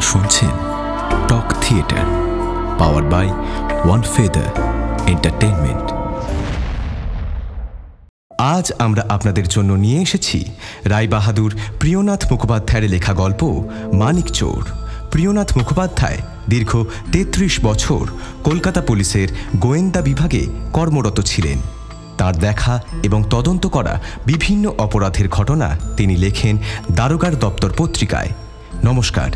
শুনছেন Talk Theatre, powered by one feather Entertainment. আজ আমরা আপনাদের জন্য নিয়ে এসেছি রায়বাহাদুর প্রিয়নাথ মুখোপাধ্যায়ের লেখা গল্প মানিকচোর। প্রিয়নাথ মুখোপাধ্যায় দীর্ঘ ৩৩ বছর কলকাতা পুলিশের গোয়েন্দা বিভাগে কর্মরত ছিলেন। তার দেখা এবং তদন্ত করা বিভিন্ন অপরাধের ঘটনা তিনি লেখেন দারোগার দপ্তর পত্রিকায়। নমস্কার,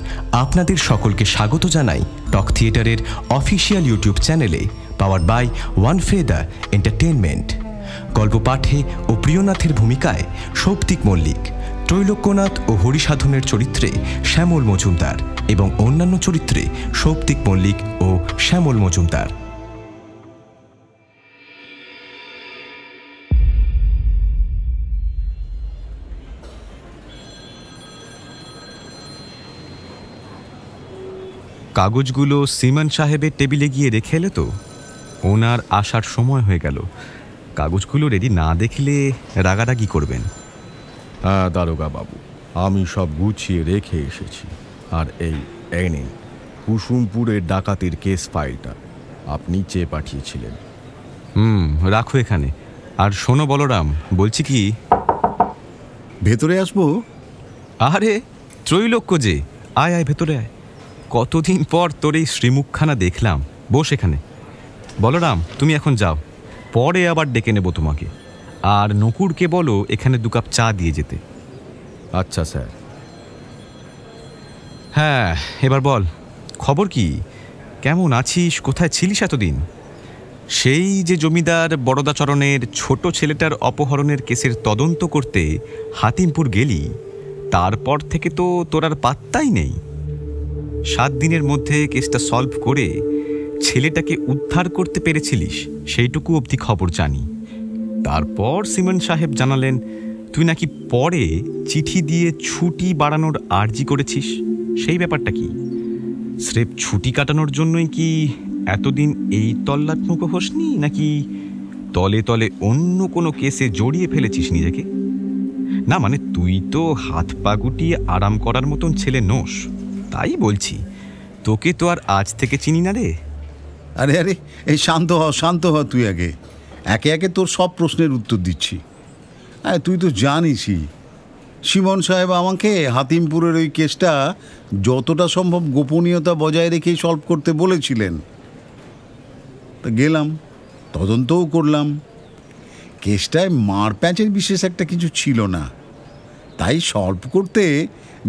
আপনাদের সকলকে স্বাগত জানাই টক থিয়েটারের অফিসিয়াল ইউটিউব চ্যানেলে, powered by one feather entertainment. গল্প পাঠে ও প্রিয়নাথের ভূমিকায় সৌপ্তিক মল্লিক, ত্রৈলোক্যনাথ ও হরিসাধনের চরিত্রে শ্যামল মজুমদার এবং অন্যান্য চরিত্রে সৌপ্তিক মল্লিক ও শ্যামল মজুমদার। কাগজগুলো সিমান সাহেবের টেবিলে গিয়ে রেখে এলে তো? ওনার আসার সময় হয়ে গেল। কাগজগুলো রেডি না দেখলে রাগারাগি করবেন। হ্যাঁ দারোগা বাবু, আমি সব গুছিয়ে রেখে এসেছি। আর এই নিন কুসুমপুরের ডাকাতির কেস ফাইলটা, আপনি চেয়ে পাঠিয়েছিলেন। রাখো এখানে। আর শোনো বলরাম, বলছি কি, ভেতরে আসবো? আরে ত্রৈলোক্য যে, আয় আয় ভেতরে আয়। কতদিন পর তোর এই শ্রীমুখখানা দেখলাম। বস এখানে। বলরাম, তুমি এখন যাও, পরে আবার ডেকে নেব তোমাকে। আর নকুরকে বলো এখানে 2 কাপ চা দিয়ে যেতে। আচ্ছা স্যার। হ্যাঁ, এবার বল, খবর কি? কেমন আছিস? কোথায় ছিলিস এতদিন? সেই যে জমিদার বরদাচরণের ছোট ছেলেটার অপহরণের কেসের তদন্ত করতে হাতিমপুর গেলি, তারপর থেকে তো তোর আর পাত্তাই নেই। 7 দিনের মধ্যে কেসটা সলভ করে ছেলেটাকে উদ্ধার করতে পেরেছিলিস, সেইটুকু অবধি খবর জানি। তারপর সিমান সাহেব জানালেন তুই নাকি পরে চিঠি দিয়ে ছুটি বাড়ানোর আর্জি করেছিস। সেই ব্যাপারটা কি? স্রেফ ছুটি কাটানোর জন্যই কি এতদিন এই তল্লাট মুখো হসনি, নাকি তলে তলে অন্য কোনো কেসে জড়িয়ে ফেলেছিস নিজেকে? না মানে তুই তো হাত পা গুটিয়ে আরাম করার মতন ছেলে নোস। তাই বলছি, তোকে তো আর আজ থেকে চিনি না রে। আরে আরে, এই শান্ত হ তুই। আগে একে একে তোর সব প্রশ্নের উত্তর দিচ্ছি। হ্যাঁ, তুই তো জানিসই সিমন সাহেব আমাকে হাতিমপুরের ওই কেসটা যতটা সম্ভব গোপনীয়তা বজায় রেখেই সলভ করতে বলেছিলেন। তা গেলাম, তদন্তও করলাম। কেসটায় মারপ্যাঁচের বিশেষ একটা কিছু ছিল না, তাই সলভ করতে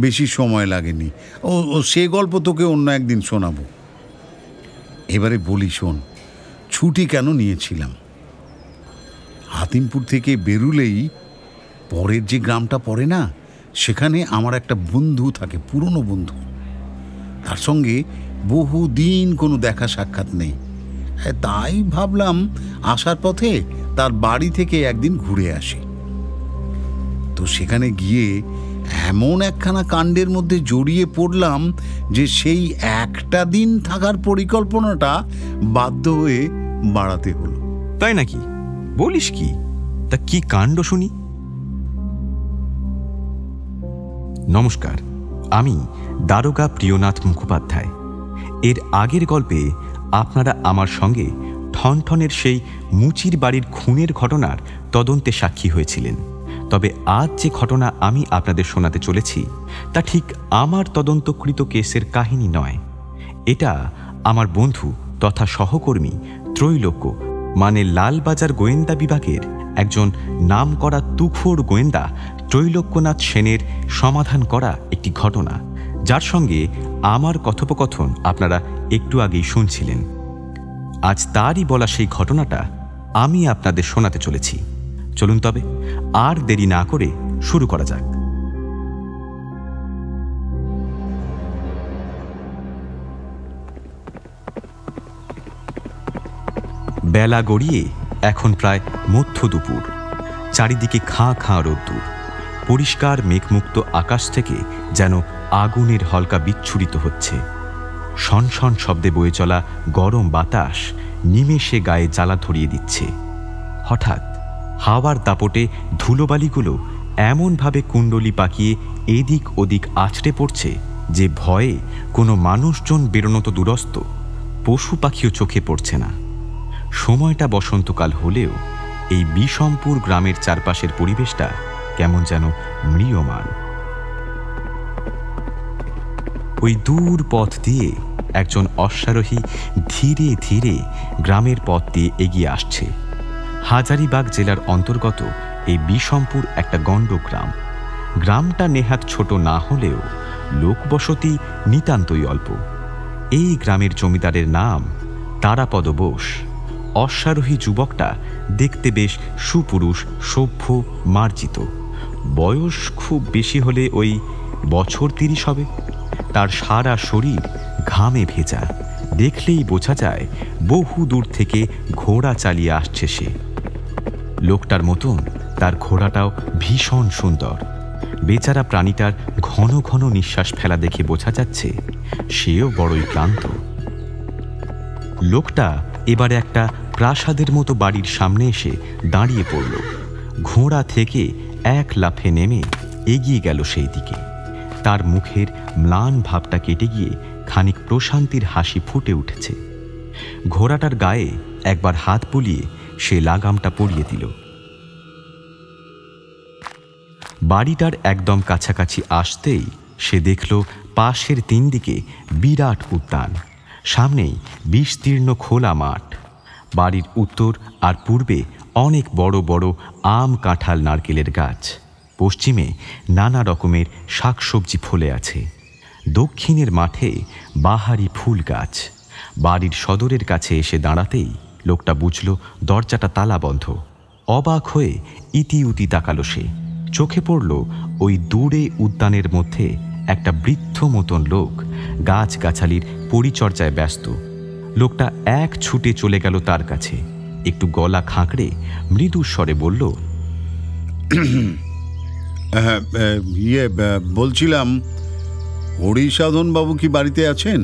বেশি সময় লাগেনি। ও সে গল্প তোকে অন্য একদিন শোনাবো। এবারে বলি শোন, ছুটি কেন নিয়েছিলাম। হাতিমপুর থেকে বেরুলেই পরের যে গ্রামটা পড়ে না, সেখানে আমার একটা বন্ধু থাকে, পুরনো বন্ধু। তার সঙ্গে বহুদিন কোনো দেখা সাক্ষাৎ নেই। তাই ভাবলাম আসার পথে তার বাড়ি থেকে একদিন ঘুরে আসি। তো সেখানে গিয়ে এমন একখানা কাণ্ডের মধ্যে জড়িয়ে পড়লাম যে সেই একটা দিন থাকার পরিকল্পনাটা বাধ্য হয়ে বাড়াতে হলো। তাই নাকি? বলিস কি? তা কি কাণ্ড শুনি। নমস্কার, আমি দারোগা প্রিয়নাথ মুখোপাধ্যায়। এর আগের গল্পে আপনারা আমার সঙ্গে ঠনঠনের সেই মুচির বাড়ির খুনের ঘটনার তদন্তে সাক্ষী হয়েছিলেন। তবে আজ যে ঘটনা আমি আপনাদের শোনাতে চলেছি তা ঠিক আমার তদন্তকৃত কেসের কাহিনী নয়। এটা আমার বন্ধু তথা সহকর্মী ত্রৈলোক্য মানে লালবাজার গোয়েন্দা বিভাগের একজন নামকরা তুখোড় গোয়েন্দা ত্রৈলোক্যনাথ সেনের সমাধান করা একটি ঘটনা, যার সঙ্গে আমার কথোপকথন আপনারা একটু আগেই শুনছিলেন। আজ তারই বলা সেই ঘটনাটা আমি আপনাদের শোনাতে চলেছি। চলুন তবে আর দেরি না করে শুরু করা যাক। বেলা গড়িয়ে এখন প্রায় মধ্য দুপুর। চারিদিকে খাঁ খাঁ রোদ্দুর। পরিষ্কার মেঘমুক্ত আকাশ থেকে যেন আগুনের হলকা বিচ্ছুরিত হচ্ছে। শনশন শব্দে বয়ে চলা গরম বাতাস নিমেষে গায়ে জ্বালা ধরিয়ে দিচ্ছে। হঠাৎ হাওয়ার দাপটে ধুলোবালিগুলো এমনভাবে কুণ্ডলি পাকিয়ে এদিক ওদিক আছড়ে পড়ছে যে ভয়ে কোনো মানুষজন বেরোনো তো দূরস্থ, পশু পাখিও চোখে পড়ছে না। সময়টা বসন্তকাল হলেও এই বিষমপুর গ্রামের চারপাশের পরিবেশটা কেমন যেন ম্রিয়মান। ওই দূর পথ দিয়ে একজন অশ্বারোহী ধীরে ধীরে গ্রামের পথ দিয়ে এগিয়ে আসছে। হাজারিবাগ জেলার অন্তর্গত এই বিষমপুর একটা গণ্ড গ্রাম। গ্রামটা নেহাত ছোট না হলেও লোকবসতি নিতান্তই অল্প। এই গ্রামের জমিদারের নাম তারাপদ বোস। অশ্বারোহী যুবকটা দেখতে বেশ সুপুরুষ, সভ্য, মার্জিত। বয়স খুব বেশি হলে ওই বছর 30 হবে। তার সারা শরীর ঘামে ভেজা, দেখলেই বোঝা যায় বহু দূর থেকে ঘোড়া চালিয়ে আসছে সে। লোকটার মতন তার ঘোড়াটাও ভীষণ সুন্দর। বেচারা প্রাণীটার ঘন ঘন নিঃশ্বাস ফেলা দেখে বোঝা যাচ্ছে সেও বড়ই ক্লান্ত। লোকটা এবারে একটা প্রাসাদের মতো বাড়ির সামনে এসে দাঁড়িয়ে পড়ল। ঘোড়া থেকে এক লাফে নেমে এগিয়ে গেল সেই দিকে। তার মুখের ম্লান ভাবটা কেটে গিয়ে খানিক প্রশান্তির হাসি ফুটে উঠেছে। ঘোড়াটার গায়ে একবার হাত বুলিয়ে সে লাগামটা পরিয়ে দিল। বাড়িটার একদম কাছাকাছি আসতেই সে দেখল পাশের 3 দিকে বিরাট উদ্যান, সামনেই বিস্তীর্ণ খোলা মাঠ। বাড়ির উত্তর আর পূর্বে অনেক বড় বড় আম, কাঁঠাল, নারকেলের গাছ। পশ্চিমে নানা রকমের শাকসবজি ফলে আছে। দক্ষিণের মাঠে বাহারি ফুল গাছ। বাড়ির সদরের কাছে এসে দাঁড়াতেই লোকটা বুঝল দরজাটা তালাবন্ধ। অবাক হয়ে ইতি উতি তাকালো সে। চোখে পড়ল ওই দূরে উদ্যানের মধ্যে একটা বৃদ্ধ মতন লোক গাছগাছালির পরিচর্যায় ব্যস্ত। লোকটা এক ছুটে চলে গেল তার কাছে। একটু গলা খাঁকড়ে মৃদু স্বরে বলল, বলছিলাম, হরিসাধন বাবু কি বাড়িতে আছেন?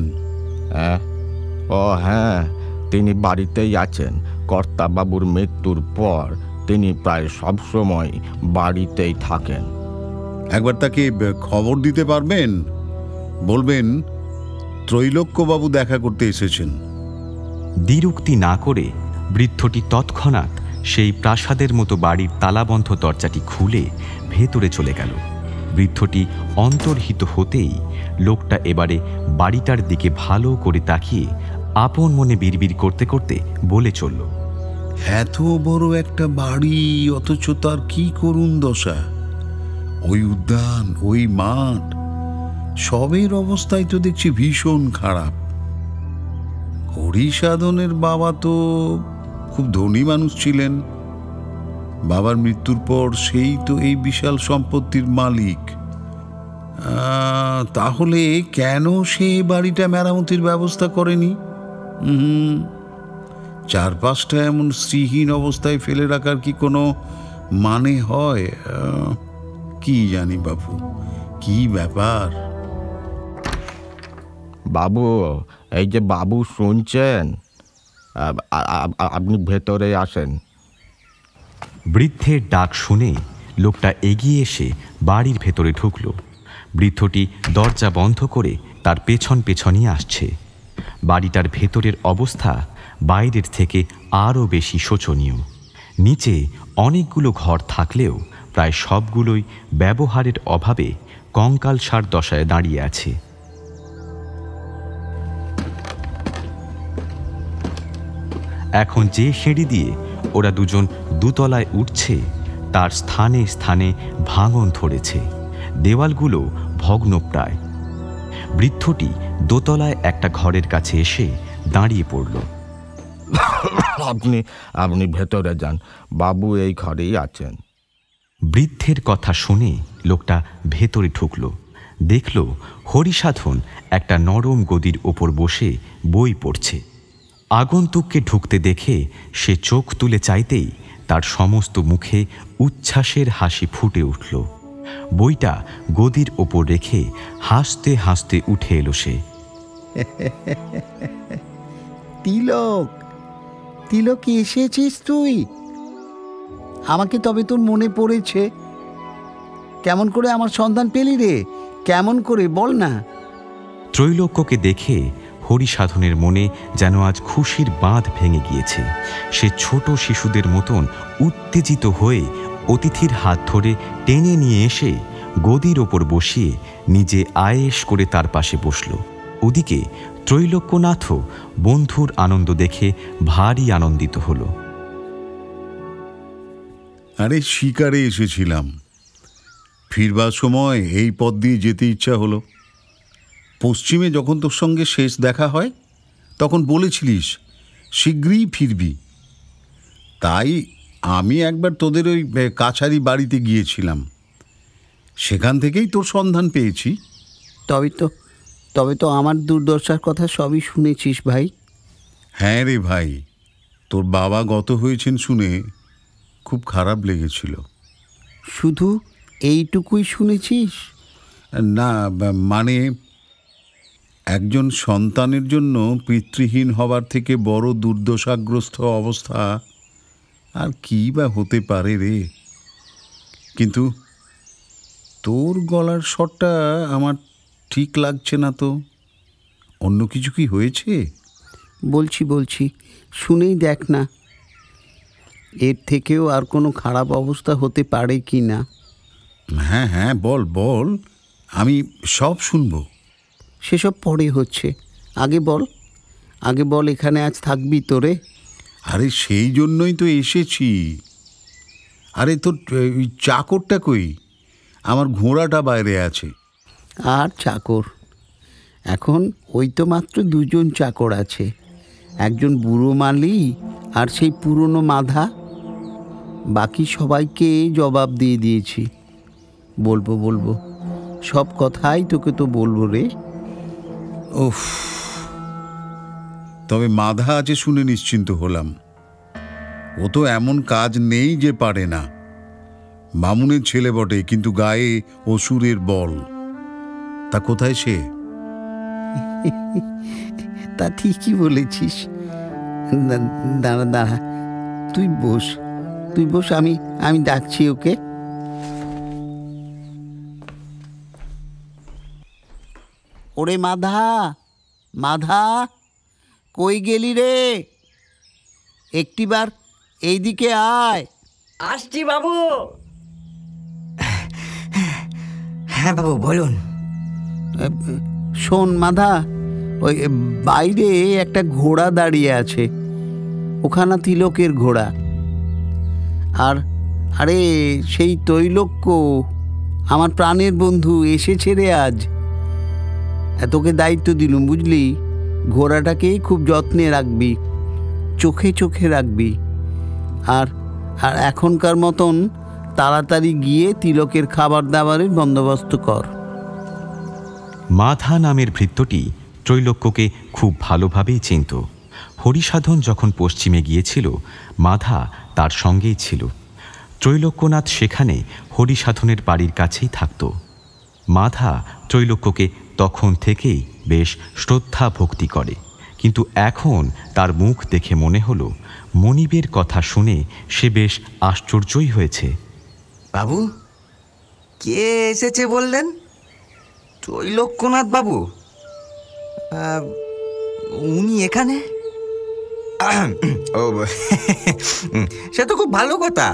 ও হ্যাঁ, তিনি বাড়িতেই আছেন। কর্তাবাবুর মৃত্যুর পর তিনি প্রায় সবসময় বাড়িতেই থাকেন। একবার তাকে খবর দিতে পারবেন? বলবেন ত্রৈলোক্যবাবু দেখা করতে এসেছেন। দ্বিরুক্তি না করে বৃদ্ধটি তৎক্ষণাৎ সেই প্রাসাদের মতো বাড়ির তালাবন্ধ দরজাটি খুলে ভেতরে চলে গেল। বৃদ্ধটি অন্তর্হিত হতেই লোকটা এবারে বাড়িটার দিকে ভালো করে তাকিয়ে আপন মনে বিড়বিড় করতে করতে বলে চলল, এত বড় একটা বাড়ি, অথচ তার কি করুণ দশা। ওই উদ্যান, ওই মাঠ, সবের অবস্থায় তো দেখছি ভীষণ খারাপ। হরিসাধনের বাবা তো খুব ধনী মানুষ ছিলেন। বাবার মৃত্যুর পর সেই তো এই বিশাল সম্পত্তির মালিক। তাহলে কেন সে বাড়িটা মেরামতির ব্যবস্থা করেনি? চারপাশটা এমন শ্রীহীন অবস্থায় ফেলে রাখার কি কোনো মানে হয়? কি জানি বাবু, কি ব্যাপার? বাবু, এই যে বাবু শুনছেন, আপনি ভেতরে আসেন। বৃদ্ধের ডাক শুনে লোকটা এগিয়ে এসে বাড়ির ভেতরে ঢুকল। বৃদ্ধটি দরজা বন্ধ করে তার পেছন পেছনই আসছে। বাড়িটার ভেতরের অবস্থা বাইরের থেকে আরও বেশি শোচনীয়। নিচে অনেকগুলো ঘর থাকলেও প্রায় সবগুলোই ব্যবহারের অভাবে কঙ্কালসার দশায় দাঁড়িয়ে আছে। এখন যে সিঁড়ি দিয়ে ওরা দুজন দুতলায় উঠছে তার স্থানে স্থানে ভাঙন ধরেছে। দেওয়ালগুলো ভগ্নপ্রায়। বৃদ্ধটি দোতলায় একটা ঘরের কাছে এসে দাঁড়িয়ে পড়ল। আপনি ভেতরে যান, বাবু এই ঘরেই আছেন। বৃদ্ধের কথা শুনে লোকটা ভেতরে ঢুকল। দেখল হরিসাধন একটা নরম গদির ওপর বসে বই পড়ছে। আগন্তুককে ঢুকতে দেখে সে চোখ তুলে চাইতেই তার সমস্ত মুখে উচ্ছ্বাসের হাসি ফুটে উঠল। বইটা গদির ওপর রেখে হাসতে হাসতে উঠে এলো সে। তিলক, তিলক এসেছিস তুই? আমাকে তবে তোর মনে পড়েছে। কেমন করে আমার সন্ধান পেলি রে? কেমন করে বল না। ত্রৈলোক্যকে দেখে হরিসাধনের মনে যেন আজ খুশির বাঁধ ভেঙে গিয়েছে। সে ছোট শিশুদের মতন উত্তেজিত হয়ে অতিথির হাত ধরে টেনে নিয়ে এসে গদির ওপর বসিয়ে নিজে আয়েশ করে তার পাশে বসল। ওদিকে ত্রৈলোক্যনাথও বন্ধুর আনন্দ দেখে ভারী আনন্দিত হল। আরে শিকারে এসেছিলাম, ফিরবার সময় এই পথ দিয়ে যেতে ইচ্ছা হলো। পশ্চিমে যখন তোর সঙ্গে শেষ দেখা হয় তখন বলেছিলিস শীঘ্রই ফিরবি, তাই আমি একবার তোদের ওই কাছারি বাড়িতে গিয়েছিলাম, সেখান থেকেই তোর সন্ধান পেয়েছি। তবে তো আমার দুর্দশার কথা সবই শুনেছিস ভাই। হ্যাঁ রে ভাই, তোর বাবা গত হয়েছেন শুনে খুব খারাপ লেগেছিল। শুধু এইটুকুই শুনেছিস? না, মানে একজন সন্তানের জন্য পিতৃহীন হবার থেকে বড় দুর্দশাগ্রস্ত অবস্থা আর কী বা হতে পারে রে। কিন্তু তোর গলার স্বরটা আমার ঠিক লাগছে না তো, অন্য কিছু কি হয়েছে? বলছি শুনেই দেখ না, এর থেকেও আর কোনো খারাপ অবস্থা হতে পারে কি না। হ্যাঁ বল, আমি সব শুনবো। সেসব পরে হচ্ছে, আগে বল এখানে আজ থাকবি তোরে? আরে সেই জন্যই তো এসেছি। আরে তোর চাকরটা কই? আমার ঘোড়াটা বাইরে আছে। আর চাকর? এখন ওই তো মাত্র 2 জন চাকর আছে, একজন বুড়ো মালি আর সেই পুরনো মাধা। বাকি সবাইকে জবাব দিয়ে দিয়েছি। বলবো সব কথাই তোকে তো বলবো রে। উফ, তবে মাধা আছে শুনে নিশ্চিন্ত হলাম। ও তো এমন কাজ নেই যে পারে না। মামুনের ছেলে বটে, কিন্তু গায়ে অসুরের বল। তা কোথায় সে? তা ঠিকই বলেছিস। দাঁড়া, তুই বস, আমি ডাকছি ওকে। ওরে মাধা, কই গেলি রে? একটিবার এইদিকে আয়। আসছি বাবু। হ্যাঁ বাবু বলুন। শোন মাধা, ওই বাইরে একটা ঘোড়া দাঁড়িয়ে আছে, ওখানা তিলকের ঘোড়া। আরে সেই ত্রৈলোক্য, আমার প্রাণের বন্ধু, এসেছে রে আজ। তোকে দায়িত্ব দিলুম বুঝলি, ঘোড়াটাকে খুব যত্নে রাখবি, চোখে রাখবি। আর এখনকার মতন তাড়াতাড়ি গিয়ে তিলকের খাবার দাবারের বন্দোবস্ত কর। মাধা নামের ভৃত্যটি ত্রৈলোক্যকে খুব ভালোভাবেই চিনত। হরিসাধন যখন পশ্চিমে গিয়েছিল, মাধা তার সঙ্গেই ছিল। ত্রৈলোক্যনাথ সেখানে হরিসাধনের বাড়ির কাছেই থাকত। মাধা ত্রৈলোক্যকে তখন থেকেই বেশ শ্রদ্ধা ভক্তি করে, কিন্তু এখন তার মুখ দেখে মনে হলো মনিবের কথা শুনে সে বেশ আশ্চর্যই হয়েছে। বাবু, কে এসেছে বললেন? ত্রৈলোক্যনাথ বাবু? উনি এখানে? ও, সে তো খুব ভালো কথা।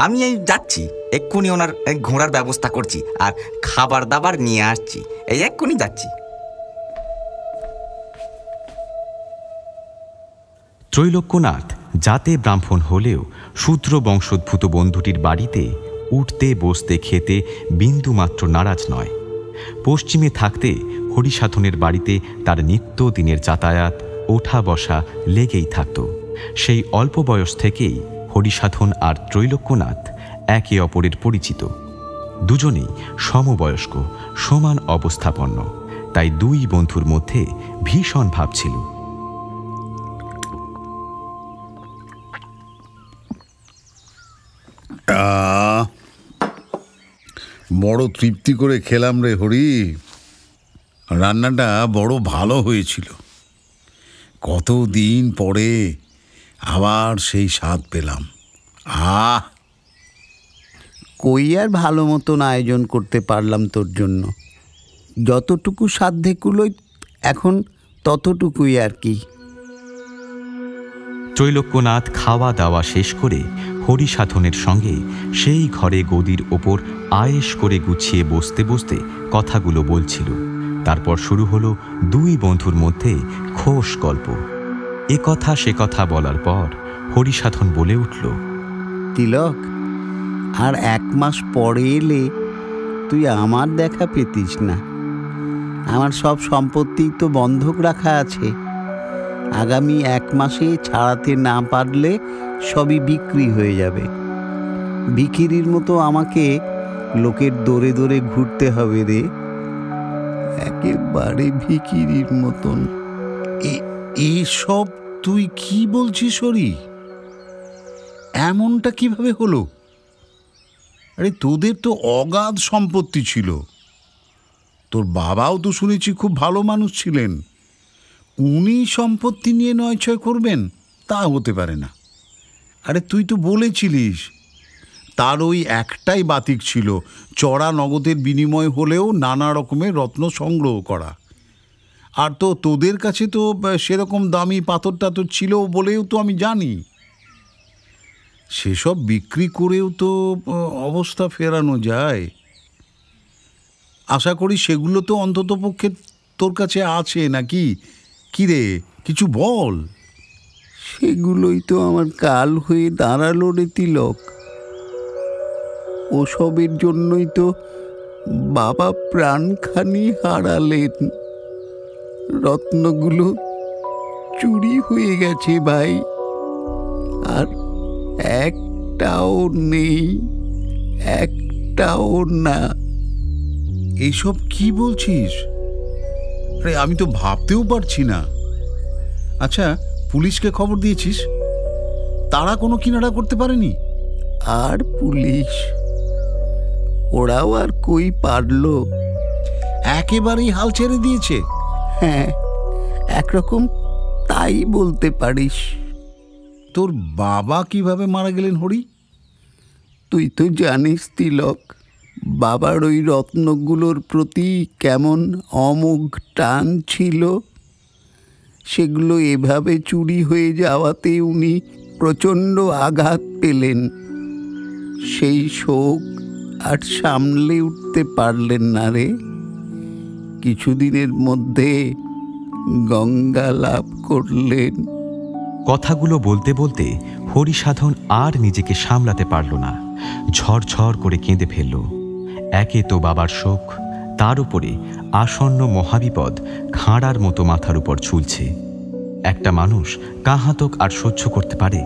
আমি যাচ্ছি, এক্ষুনি ওনার ঘোড়ার ব্যবস্থা করছি আর খাবার দাবার নিয়ে আসছি, এক্ষুনি যাচ্ছি। ত্রৈলোক্যনাথ জাতে ব্রাহ্মণ হলেও শূদ্র বংশোদ্ভূত বন্ধুটির বাড়িতে উঠতে বসতে খেতে বিন্দুমাত্র নারাজ নয়। পশ্চিমে থাকতে হরিসাধনের বাড়িতে তার নিত্যদিনের যাতায়াত ওঠা বসা লেগেই থাকত। সেই অল্প বয়স থেকেই হরিসাধন আর ত্রৈলোক্যনাথ একে অপরের পরিচিত। দুজনেই সমবয়স্ক, সমান অবস্থাপন্ন, তাই দুই বন্ধুর মধ্যে ভীষণ ভাব ছিল। বড় তৃপ্তি করে খেলাম রে হরি। রান্নাটা বড় ভালো হয়েছিল। কতদিন পরে আবার সেই স্বাদ পেলাম। কই আর ভালো মতন আয়োজন করতে পারলাম তোর জন্য। যতটুকু সাধ্যে কুলোয় এখন ততটুকুই আর কি। ত্রৈলোক্যনাথ খাওয়া দাওয়া শেষ করে হরিসাধনের সঙ্গে সেই ঘরে গদির ওপর আয়েশ করে গুছিয়ে বসতে বসতে কথাগুলো বলছিল। তারপর শুরু হলো দুই বন্ধুর মধ্যে খোশ গল্প। এ কথা সে কথা বলার পর হরিসাধন বলে উঠল, তিলক, আর 1 মাস পরে এলে তুই আমার দেখা পেতিস না। আমার সব সম্পত্তি তো বন্ধক রাখা আছে। আগামী 1 মাসে ছাড়াতে না পারলে সবই বিক্রি হয়ে যাবে। ভিখিরির মতো আমাকে লোকের দৌড়ে দৌড়ে ঘুরতে হবে রে, একেবারে ভিখিরির মতন। এসব তুই কি বলছিস হরি? এমনটা কিভাবে হলো? আরে তোদের তো অগাধ সম্পত্তি ছিল। তোর বাবাও তো শুনেছি খুব ভালো মানুষ ছিলেন। উনি সম্পত্তি নিয়ে নয়ছয় করবেন তা হতে পারে না। আরে তুই তো বলেছিলিস তার ওই একটাই বাতিক ছিল, চড়া নগদের বিনিময় হলেও নানা রকমের রত্ন সংগ্রহ করা। আর তো তোদের কাছে তো সেরকম দামি পাথর টাথর ছিল বলেও তো আমি জানি। সেসব বিক্রি করেও তো অবস্থা ফেরানো যায়। আশা করি সেগুলো তো অন্ততপক্ষে তোর কাছে আছে নাকি? কি রে, কিছু বল। সেগুলোই তো আমার কাল হয়ে দাঁড়ালো রে তিলক। ওসবের জন্যই তো বাবা প্রাণখানি হারালেন। রত্নগুলো চুরি হয়ে গেছে ভাই, আর একটাও নেই, একটাও না। এইসব কি বলছিস? আরে আমি তো ভাবতেও পারছি না। আচ্ছা, পুলিশকে খবর দিয়েছিস? তারা কোনো কিনারা করতে পারেনি? আর পুলিশ, ওরাও আর কই পারলো। একেবারেই হাল ছেড়ে দিয়েছে? হ্যাঁ, একরকম তাই বলতে পারিস। তোর বাবা কিভাবে মারা গেলেন হরি? তুই তো জানিস তিলক, বাবার ওই রত্নগুলোর প্রতি কেমন অমোঘ টান ছিল। সেগুলো এভাবে চুরি হয়ে যাওয়াতে উনি প্রচণ্ড আঘাত পেলেন। সেই শোক আর সামলে উঠতে পারলেন না রে। কিছুদিনের মধ্যে গঙ্গা লাভ করলেন। কথাগুলো বলতে বলতে হরিসাধন আর নিজেকে সামলাতে পারল না, ঝরঝর করে কেঁদে ফেলল। একে তো বাবার শোক, তার উপরে আসন্ন মহাবিপদ খাঁড়ার মতো মাথার উপর ঝুলছে। একটা মানুষ কাহাতক আর সহ্য করতে পারে?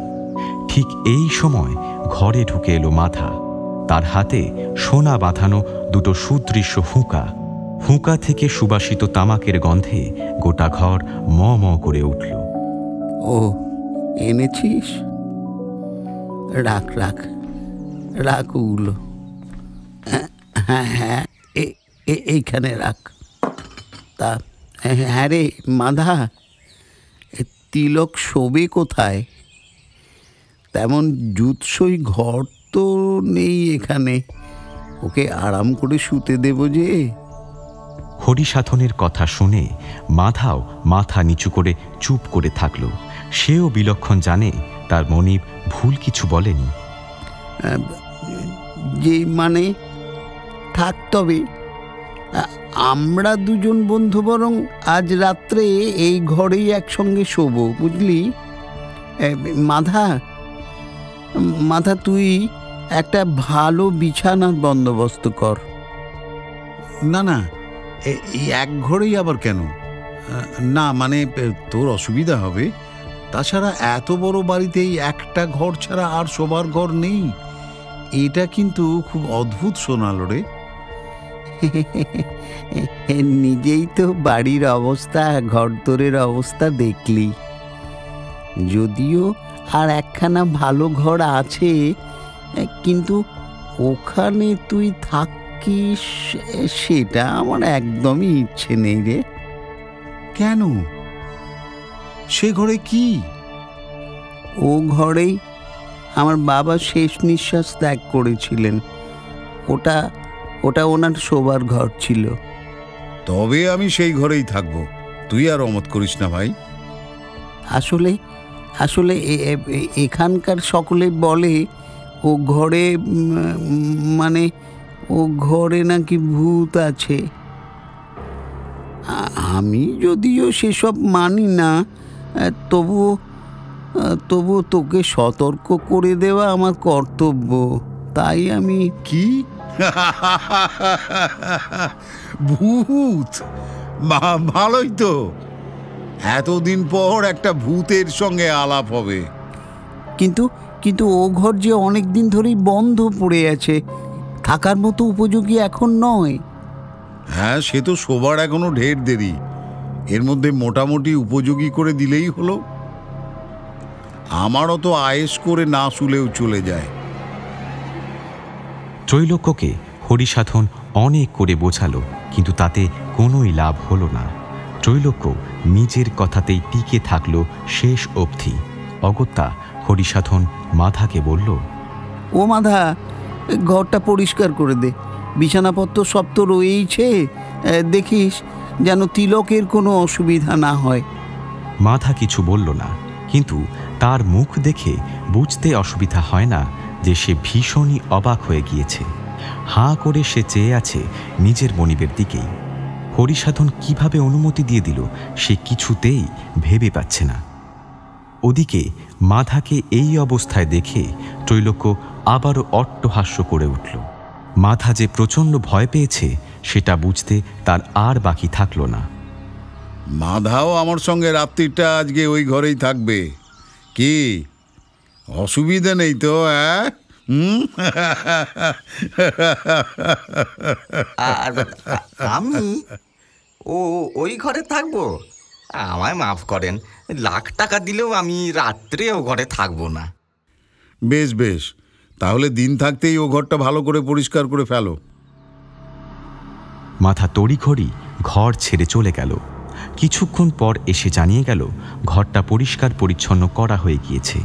ঠিক এই সময় ঘরে ঢুকে এলো মাধা। তার হাতে সোনা বাঁধানো দুটো সুদৃশ্য হুঁকা। হুঁকা থেকে সুবাসিত তামাকের গন্ধে গোটা ঘর ম ম করে উঠল। ও, এনেছিস? রাখ রাখ রাখ ওগুলো। হ্যাঁ হ্যাঁ, এইখানে রাখ। তা হ্যাঁ রে মাধা, তিলক শোবে কোথায়? তেমন জুৎসই ঘর তো নেই এখানে, ওকে আরাম করে শুতে দেব যে। হরিসাধনের কথা শুনে মাধাও মাথা নিচু করে চুপ করে থাকল। সেও বিলক্ষণ জানে তার মনিব ভুল কিছু বলেনি। যে মানে থাক, তবে আমরা দুজন বন্ধু বরং আজ রাত্রে এই ঘরেই একসঙ্গে শোবো, বুঝলি? মাধা, মাধা, তুই একটা ভালো বিছানার বন্দোবস্ত কর। না না, এই এক ঘরেই আবার কেন? না মানে তোর অসুবিধা হবে। তাছাড়া এত বড় বাড়িতেই একটা ঘর ছাড়া আর শোবার ঘর নেই, এটা কিন্তু খুব অদ্ভুত শোনালো রে। নিজেই তো বাড়ির অবস্থা, ঘরদোরের অবস্থা দেখলি। যদিও আর একখানা ভালো ঘর আছে, কিন্তু ওখানে তুই থাকিস সেটা আমার একদমই ইচ্ছে নেই রে। কেন? সে ঘরে কি? ও ঘরেই আমার বাবা শেষ নিঃশ্বাস ত্যাগ করেছিলেন। ওটা ওনার শোবার ঘর ছিল। তবে আমি সেই ঘরেই থাকবো। তুই আর অমত করিস না ভাই। আসলে আসলে এখানকার সকলে বলে ও ঘরে মানে ও ঘরে নাকি ভূত আছে। আমি যদিও সেসব মানি না, তবুও তোকে সতর্ক করে দেওয়া আমার কর্তব্য। তাই আমি কি? ভূত? ভালোই তো, এতদিন পর একটা ভূতের সঙ্গে আলাপ হবে। কিন্তু ও ঘর যে অনেক দিন ধরেই বন্ধ পড়ে আছে, থাকার মতো উপযোগী এখন নয়। হ্যাঁ, সে তো শোবার এখনো ঢের দেরি। এর মধ্যে মোটামুটি উপযোগী করে দিলেই হলো। আমারও তো আয়েশ করে না শুলেও চলে যায়। ত্রৈলোক্যকে হরিসাধন অনেক করে বোঝালো, কিন্তু তাতে কোনোই লাভ হলো না। ত্রৈলোক্য নিজের কথাতেই টিকে থাকলো শেষ অবধি। অগত্যা হরিসাধন মাধাকে বলল, ও মাধা, ঘরটা পরিষ্কার করে দে। বিছানাপত্র সব তো রয়েইছে, দেখিস যেন তিলকের কোনো অসুবিধা না হয়। মাধা কিছু বলল না, কিন্তু তার মুখ দেখে বুঝতে অসুবিধা হয় না যে সে ভীষণই অবাক হয়ে গিয়েছে। হাঁ করে সে চেয়ে আছে নিজের মনিবের দিকেই। হরিসাধন কিভাবে অনুমতি দিয়ে দিল সে কিছুতেই ভেবে পাচ্ছে না। ওদিকে মাধাকে এই অবস্থায় দেখে ত্রৈলোক্য আবারও অট্টহাস্য করে উঠল। মাধা যে প্রচণ্ড ভয় পেয়েছে সেটা বুঝতে তার আর বাকি থাকল না। মাধাও আমার সঙ্গে রাত্রিটা আজকে ওই ঘরেই থাকবে, কি অসুবিধা নেই তো? হ্যাঁ, আমি ওই ঘরে থাকবো? আমায় মাফ করেন, লাখ টাকা দিলেও আমি রাত্রে ও ঘরে থাকবো না। বেশ বেশ, তাহলে দিন থাকতেই ও ঘরটা ভালো করে পরিষ্কার করে ফেলো। মাথা তড়িঘড়ি ঘর ছেড়ে চলে গেল। কিছুক্ষণ পর এসে জানিয়ে গেল ঘরটা পরিষ্কার পরিচ্ছন্ন করা হয়ে গিয়েছে।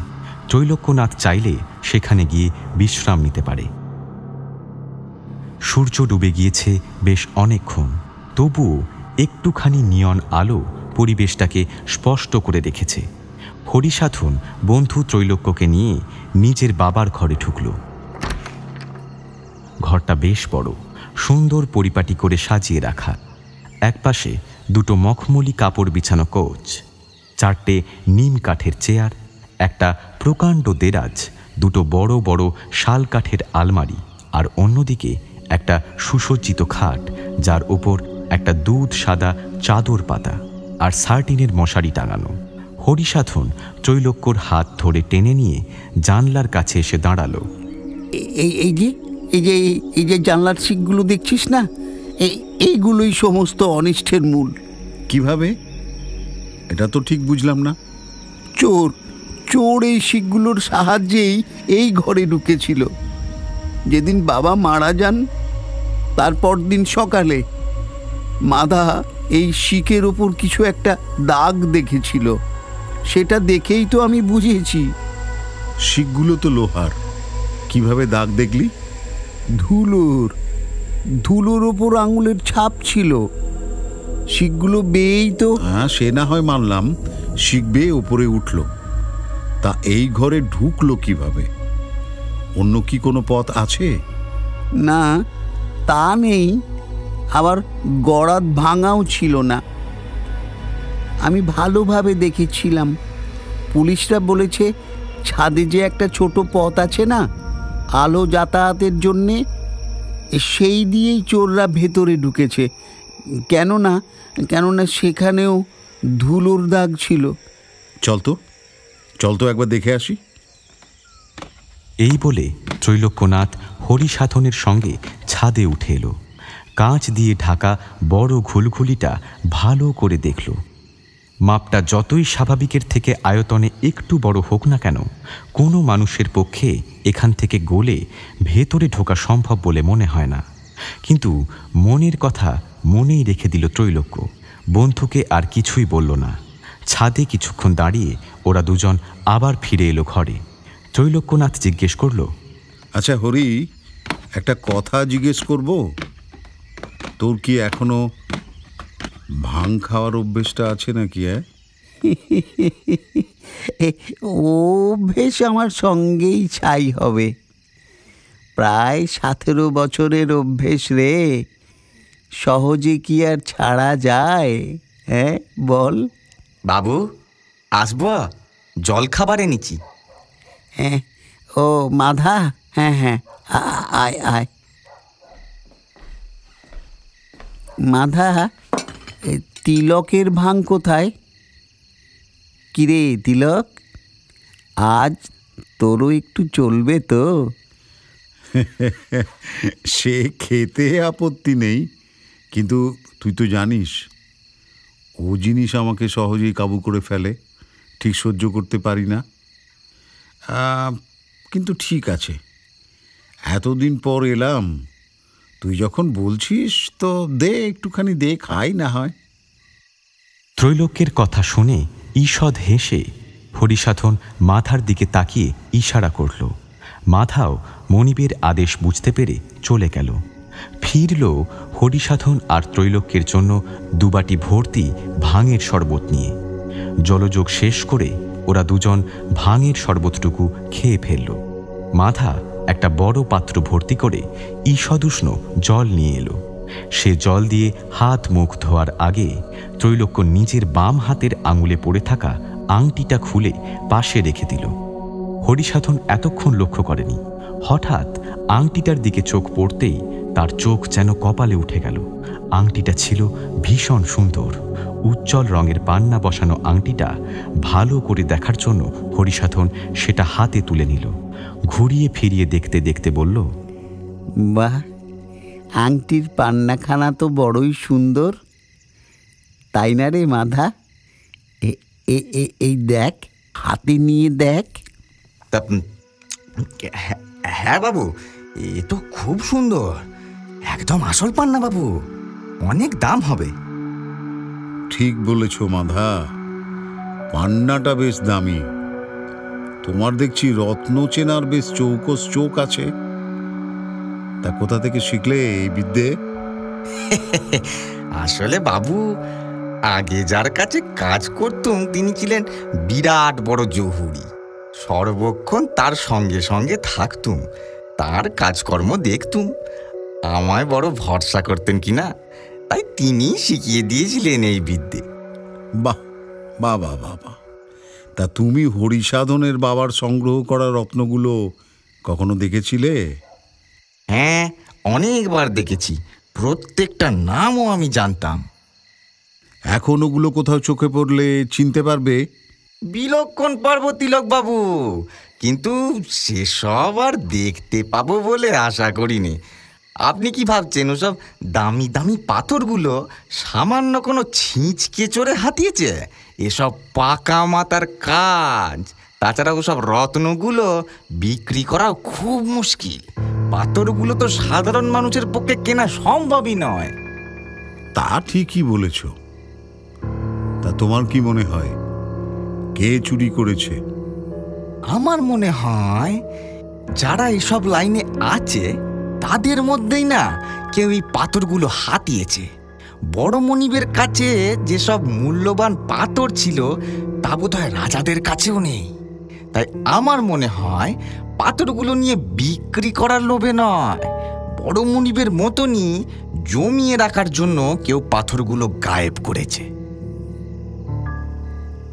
ত্রৈলোক্যনাথ চাইলে সেখানে গিয়ে বিশ্রাম নিতে পারে। সূর্য ডুবে গিয়েছে বেশ অনেকক্ষণ, তবুও একটুখানি নিয়ন আলো পরিবেশটাকে স্পষ্ট করে রেখেছে। হরিসাধন বন্ধু ত্রৈলোক্যকে নিয়ে নিজের বাবার ঘরে ঢুকল। ঘরটা বেশ বড়, সুন্দর পরিপাটি করে সাজিয়ে রাখা। একপাশে দুটো মখমলি কাপড় বিছানো কোচ, চারটে নিম কাঠের চেয়ার, একটা প্রকাণ্ড দেরাজ, দুটো বড় বড় শাল কাঠের আলমারি, আর অন্যদিকে একটা সুসজ্জিত খাট, যার ওপর একটা দুধ সাদা চাদর পাতা আর সার্টিনের মশারি টাঙানো। হরিসাধন ত্রৈলোক্যর হাত ধরে টেনে নিয়ে জানলার কাছে এসে দাঁড়ালো। এই যে জানলার শিকগুলো দেখছিস না, এইগুলোই সমস্ত অনিষ্টের মূল। কিভাবে? এটা তো ঠিক বুঝলাম না। চোর এই শিকগুলোর সাহায্যেই এই ঘরে ঢুকেছিল। যেদিন বাবা মারা যান তারপর দিন সকালে মাধা এই শিকের ওপর কিছু একটা দাগ দেখেছিল। সেটা দেখেই তো আমি বুঝেছি। শিকগুলো তো লোহার, কিভাবে দাগ দেখলি? ধুলোর ওপর আঙুলের ছাপ ছিল। শিকগুলো বেয়েই তো। হ্যাঁ, সে না হয় মানলাম, শিক বেয়ে ওপরে উঠল। তা এই ঘরে ঢুকলো কিভাবে? অন্য কি কোনো পথ আছে? না, তা নেই। আবার গড়াত ভাঙাও ছিল না। আমি ভালোভাবে দেখেছিলাম। পুলিশরা বলেছে ছাদে যে একটা ছোট পথ আছে না, আলো যাতায়াতের জন্যে, সেই দিয়েই চোররা ভেতরে ঢুকেছে। কেননা সেখানেও ধুলোর দাগ ছিল। চল তো একবার দেখে আসি। এই বলে ত্রৈলোক্যনাথ হরিসাধনের সঙ্গে ছাদে উঠে এলো। কাঁচ দিয়ে ঢাকা বড় ঘুলঘুলিটা ভালো করে দেখল। মাপটা যতই স্বাভাবিকের থেকে আয়তনে একটু বড় হোক না কেন, কোনো মানুষের পক্ষে এখান থেকে গলে ভেতরে ঢোকা সম্ভব বলে মনে হয় না। কিন্তু মনের কথা মনেই রেখে দিল ত্রৈলোক্য। বন্ধুকে আর কিছুই বলল না। ছাদে কিছুক্ষণ দাঁড়িয়ে ওরা দুজন আবার ফিরে এলো ঘরে। ত্রৈলোক্যনাথ জিজ্ঞেস করল, আচ্ছা হরি, একটা কথা জিজ্ঞেস করব? তোর কি এখনো ভাং খাওয়ার অভ্যেসটা আছে নাকি? অভ্যেস আমার সঙ্গেই ছাই হবে। প্রায় 17 বছরের অভ্যেস রে, সহজে কি আর ছাড়া যায়? হ্যাঁ বল। বাবু আসবো, জল খাবার এনেছি। হ্যাঁ, ও মাধা, হ্যাঁ হ্যাঁ, আয় আয়। মাধা, তিলকের ভাং কোথায়? কিরে তিলক, আজ তোরও একটু চলবে তো? সে খেতে আপত্তি নেই, কিন্তু তুই তো জানিস ও জিনিস আমাকে সহজেই কাবু করে ফেলে, ঠিক সহ্য করতে পারি না। কিন্তু ঠিক আছে, এতদিন পর এলাম, তুই যখন বলছিস তো দে, একটুখানি দে, খাই না হয়। ত্রৈলোক্যের কথা শুনে ঈষৎ হেসে হরিসাধন মাথার দিকে তাকিয়ে ইশারা করল। মাথাও মনিবের আদেশ বুঝতে পেরে চলে গেল। ফিরল হরিসাধন আর ত্রৈলোক্যের জন্য দুবাটি ভর্তি ভাঙের শরবত নিয়ে। জলযোগ শেষ করে ওরা দুজন ভাঙের শরবতটুকু খেয়ে ফেলল। মাধা একটা বড় পাত্র ভর্তি করে ঈষদুষ্ণ জল নিয়ে এলো। সে জল দিয়ে হাত মুখ ধোয়ার আগে ত্রৈলোক্য নিজের বাম হাতের আঙুলে পড়ে থাকা আংটিটা খুলে পাশে রেখে দিল। হরিসাধন এতক্ষণ লক্ষ্য করেনি। হঠাৎ আংটিটার দিকে চোখ পড়তেই তার চোখ যেন কপালে উঠে গেল। আংটিটা ছিল ভীষণ সুন্দর। উজ্জ্বল রঙের পান্না বসানো আংটিটা ভালো করে দেখার জন্য হরিসাধন সেটা হাতে তুলে নিল। ঘুরিয়ে ফিরিয়ে দেখতে দেখতে বলল, বাহ, আংটির পান্নাখানা তো বড়ই সুন্দর, তাই না রে মাধা? এই দেখ, হাতে নিয়ে দেখ। হ্যাঁ বাবু, এ তো খুব সুন্দর, একদম আসল পান্না বাবু, অনেক দাম হবে। ঠিক বলেছ মাধা, পান্নাটা বেশ দামি। তোমার দেখছি রত্ন চেনার বেশ চৌকস চোখ আছে। তা কোথা থেকে শিখলে এই বিদ্যে? আসলে বাবু, আগে যার কাছে কাজ করতুম তিনি ছিলেন বিরাট বড় জহুরি। সর্বক্ষণ তার সঙ্গে সঙ্গে থাকতুম, তার কাজকর্ম দেখতুম। আমায় বড় ভরসা করতেন কিনা, তাই তিনি শিখিয়ে দিয়েছিলেন এই বিদ্যে। বাহ, বাবা বাবা, তা তুমি হরিসাধনের বাবার সংগ্রহ করা রত্নগুলো কখনো দেখেছিলে? হ্যাঁ, অনেকবার দেখেছি, প্রত্যেকটা নামও আমি জানতাম। এখন ওগুলো কোথাও চোখে পড়লে চিনতে পারবে? বিলক্ষণ পারবো তিলক বাবু, কিন্তু সেসব আর দেখতে পাবো বলে আশা করিনি। আপনি কি ভাবছেন ওসব দামি দামি পাথরগুলো সামান্য কোনো ছিঁচকে চড়ে হাতিয়েছে? এসব পাকা মাথার কাজ। তাছাড়া ওসব রত্নগুলো বিক্রি করাও খুব মুশকিল। পাথরগুলো তো সাধারণ মানুষের পক্ষে কেনা সম্ভবই নয়। তা ঠিকই বলেছ। তা তোমার কি মনে হয় কে চুরি করেছে? আমার মনে হয় যারা এসব লাইনে আছে তাদের মধ্যেই না কেউ এই পাথরগুলো হাতিয়েছে। বড় মনিবের কাছে যেসব মূল্যবান পাথর ছিল তা বোধহয় রাজাদের কাছেও নেই। তাই আমার মনে হয় পাথরগুলো নিয়ে বিক্রি করার লোভে নয়, বড় মনিবের মতনই জমিয়ে রাখার জন্য কেউ পাথরগুলো গায়েব করেছে।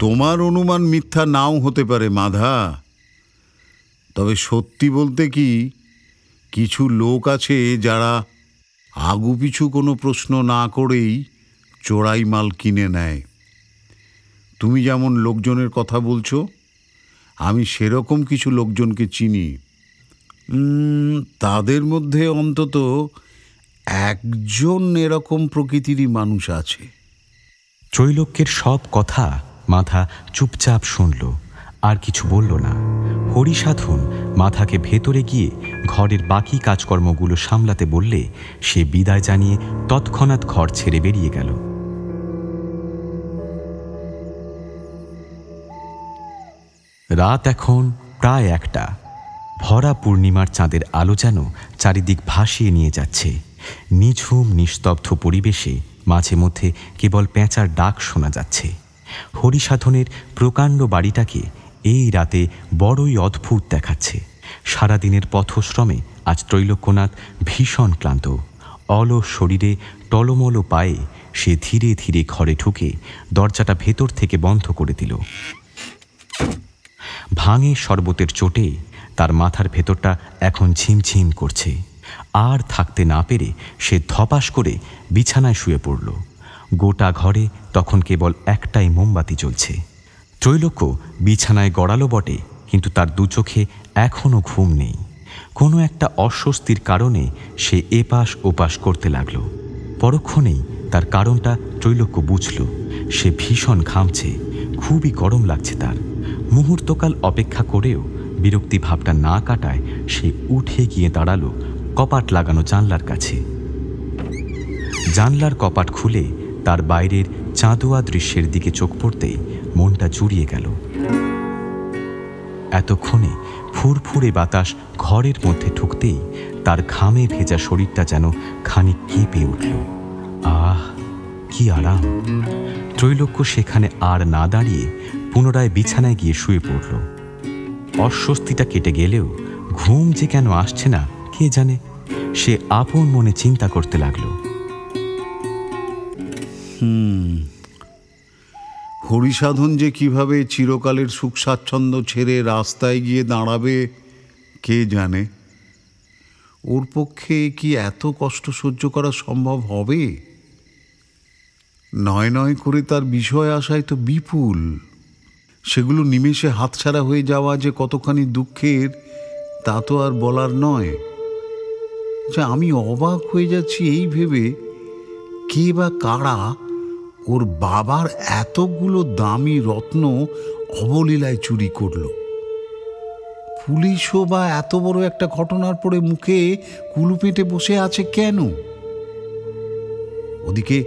তোমার অনুমান মিথ্যা নাও হতে পারে মাধা, তবে সত্যি বলতে কি, কিছু লোক আছে যারা আগুপিছু কোনো প্রশ্ন না করেই চোরাই মাল কিনে নেয়। তুমি যেমন লোকজনের কথা বলছো, আমি সেরকম কিছু লোকজনকে চিনি। তাদের মধ্যে অন্তত একজন এরকম প্রকৃতিরই মানুষ আছে। ত্রৈলোক্যের সব কথা মাথা চুপচাপ শুনল, আর কিছু বলল না। হরিসাধন মাথাকে ভেতরে গিয়ে ঘরের বাকি কাজকর্মগুলো সামলাতে বললে সে বিদায় জানিয়ে তৎক্ষণাৎ ঘর ছেড়ে বেরিয়ে গেল। রাত এখন প্রায় 1টা। ভরা পূর্ণিমার চাঁদের আলো যেন চারিদিক ভাসিয়ে নিয়ে যাচ্ছে। নিঝুম নিস্তব্ধ পরিবেশে মাঝে মধ্যে কেবল পেঁচার ডাক শোনা যাচ্ছে। হরিসাধনের প্রকাণ্ড বাড়িটাকে এই রাতে বড়ই অদ্ভুত দেখাচ্ছে। সারাদিনের পথশ্রমে আজ ত্রৈলোক্যনাথ ভীষণ ক্লান্ত। অলস শরীরে টলমলো পায়ে সে ধীরে ধীরে ঘরে ঢুকে দরজাটা ভেতর থেকে বন্ধ করে দিল। ভাঙে শরবতের চোটে তার মাথার ভেতরটা এখন ঝিমঝিম করছে। আর থাকতে না পেরে সে ধপাস করে বিছানায় শুয়ে পড়ল। গোটা ঘরে তখন কেবল একটাই মোমবাতি জ্বলছে। ত্রৈলোক্য বিছানায় গড়ালো বটে, কিন্তু তার দু চোখে এখনও ঘুম নেই। কোনো একটা অস্বস্তির কারণে সে এপাশ ওপাশ করতে লাগলো। পরক্ষণেই তার কারণটা ত্রৈলোক্য বুঝল। সে ভীষণ ঘামছে, খুবই গরম লাগছে তার। মুহূর্তকাল অপেক্ষা করেও বিরক্তি ভাবটা না কাটায় সে উঠে গিয়ে দাঁড়ালো কপাট লাগানো জানলার কাছে। জানলার কপাট খুলে তার বাইরের চাঁদোয়া দৃশ্যের দিকে চোখ পড়তেই মনটা জুড়িয়ে গেল। এতক্ষণে ফুরফুরে বাতাস ঘরের মধ্যে ঢুকতেই তার ঘামে ভেজা শরীরটা যেন খানিক কেঁপে উঠল। আহ, কি আরাম! ত্রৈলোক্য সেখানে আর না দাঁড়িয়ে পুনরায় বিছানায় গিয়ে শুয়ে পড়ল। অস্বস্তিটা কেটে গেলেও ঘুম যে কেন আসছে না কে জানে। সে আপন মনে চিন্তা করতে লাগলো। হরিসাধন যে কিভাবে চিরকালের সুখ স্বাচ্ছন্দ্য ছেড়ে রাস্তায় গিয়ে দাঁড়াবে কে জানে। ওর পক্ষে কি এত কষ্ট সহ্য করা সম্ভব হবে? নয় নয় করে তার বিষয় আশায় তো বিপুল। সেগুলো নিমেষে হাতছাড়া হয়ে যাওয়া যে কতখানি দুঃখের তা তো আর বলার নয়। যে আমি অবাক হয়ে যাচ্ছি এই ভেবে, কে বা কারা ওর বাবার এতগুলো দামি রত্ন অবলীলায় চুরি করল। পুলিশও বা এত বড় একটা ঘটনার পরে মুখে কুলু পেটে বসে আছে কেন? ওদিকে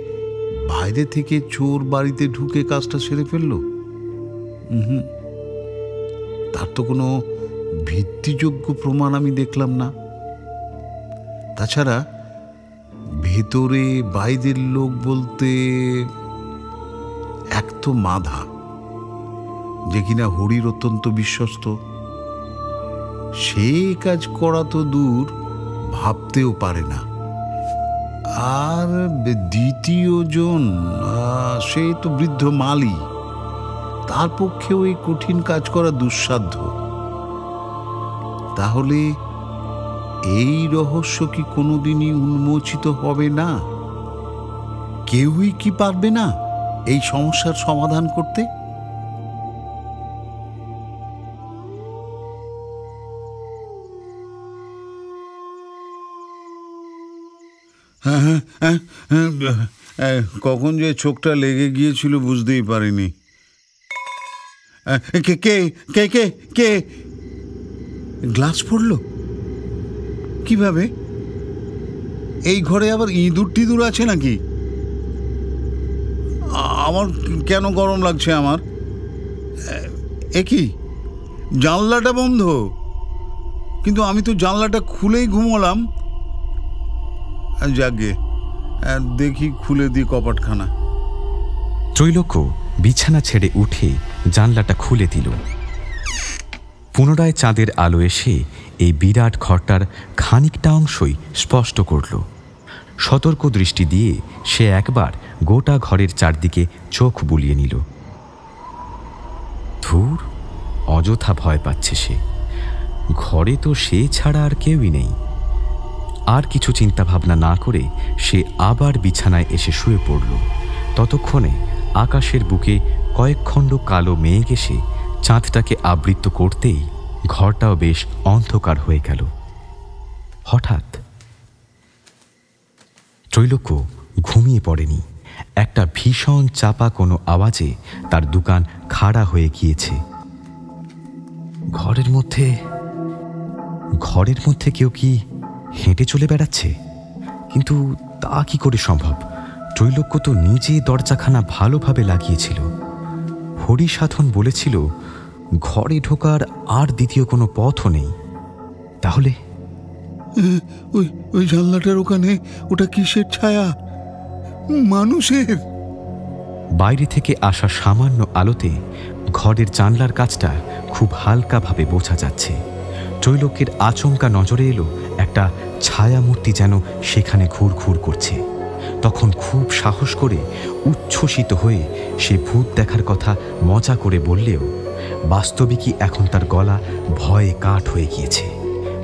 বাইরে থেকে চোর বাড়িতে ঢুকে কাজটা সেরে ফেলল। তার তো কোনো ভিত্তিযোগ্য প্রমাণ আমি দেখলাম না। তাছাড়া ভেতরে বাইরের লোক বলতে এক তো মাধা, যে কিনা হরির অত্যন্ত বিশ্বস্ত, সে কাজ করা তো দূর, ভাবতেও পারে না। আর দ্বিতীয় জন, সে তো বৃদ্ধ মালি, তার পক্ষেও এই কঠিন কাজ করা দুঃসাধ্য। তাহলে এই রহস্য কি কোনোদিনই উন্মোচিত হবে না? কেউই কি পারবে না এই সমস্যার সমাধান করতে? কখন যে চোখটা লেগে গিয়েছিল বুঝতেই পারিনি। কে কে কে কে কে গ্লাস পড়ল কিভাবে? এই ঘরে আবার ইঁদুর টিঁদুর আছে নাকি? আমার কেন গরম লাগছে আমার? এ কি, জানলাটা বন্ধ? কিন্তু আমি তো জানলাটা খুলেই ঘুমোলাম। যাগে দেখি, খুলে দিই কপাটখানা। ত্রৈলোক্য বিছানা ছেড়ে উঠে জানলাটা খুলে দিল। পুনরায় চাঁদের আলো এসে এই বিরাট ঘরটার খানিকটা অংশই স্পষ্ট করল। সতর্ক দৃষ্টি দিয়ে সে একবার গোটা ঘরের চারদিকে চোখ বুলিয়ে নিল। ধুর, অযথা ভয় পাচ্ছে সে। ঘরে তো সে ছাড়া আর কেউই নেই। আর কিছু চিন্তা ভাবনা না করে সে আবার বিছানায় এসে শুয়ে পড়ল। ততক্ষণে আকাশের বুকে কয়েক খণ্ড কালো মেঘ এসে চাঁদটাকে আবৃত করতেই ঘরটাও বেশ অন্ধকার হয়ে গেল। হঠাৎ ত্রৈলোক্য ঘুমিয়ে পড়েনি। একটা ভীষণ চাপা কোনো আওয়াজে তার দোকান খাড়া হয়ে গিয়েছে। ঘরের মধ্যে কেউ কি হেঁটে চলে বেড়াচ্ছে? কিন্তু তা কি করে সম্ভব? ত্রৈলোক্য তো নিজে দরজাখানা ভালোভাবে লাগিয়েছিল। হরিসাধন বলেছিল ঘরে ঢোকার আর দ্বিতীয় কোনো পথও নেই। তাহলে ওই জানলাটার ওখানে ওটা কিসের ছায়া? মানুষের। বাইরে থেকে আসা সামান্য আলোতে ঘরের জানলার কাজটা খুব হালকাভাবে বোঝা যাচ্ছে। ত্রৈলোক্যের আচমকা নজরে এলো একটা ছায়ামূর্তি যেন সেখানে ঘুরঘুর করছে। তখন খুব সাহস করে উচ্ছ্বসিত হয়ে সে ভূত দেখার কথা মজা করে বললেও বাস্তবিকই এখন তার গলা ভয়ে কাঠ হয়ে গিয়েছে।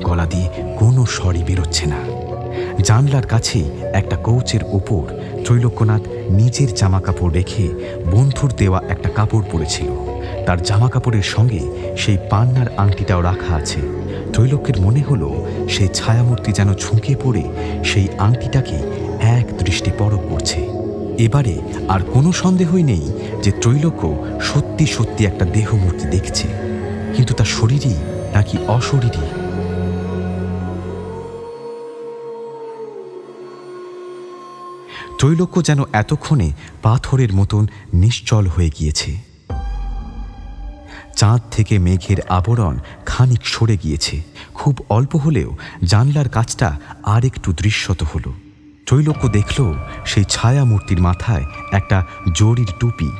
গলা দিয়ে কোনো স্বরই বেরোচ্ছে না। জানলার কাছেই একটা কৌচের ওপর ত্রৈলোক্যনাথ নিজের জামাকাপড় রেখে বন্ধুর দেওয়া একটা কাপড় পরেছিল। তার জামাকাপড়ের সঙ্গে সেই পান্নার আংটিটাও রাখা আছে। ত্রৈলোক্যের মনে হলো সেই ছায়ামূর্তি যেন ঝুঁকে পড়ে সেই আংটিটাকে এক দৃষ্টি পরখ করছে। এবারে আর কোনো সন্দেহই নেই যে ত্রৈলোক্য সত্যি সত্যি একটা দেহমূর্তি দেখছে, কিন্তু তার শরীরই নাকি অশরীরী। ত্রৈলোক্য যেন এতক্ষণে পাথরের মতন নিশ্চল হয়ে গিয়েছে। চাঁদ থেকে মেঘের আবরণ খানিক সরে গিয়েছে। খুব অল্প হলেও জানলার কাজটা আর একটু দৃশ্যত হলো। ত্রৈলোক্য দেখল সেই ছায়ামূর্তির মাথায় একটা জরির টুপি।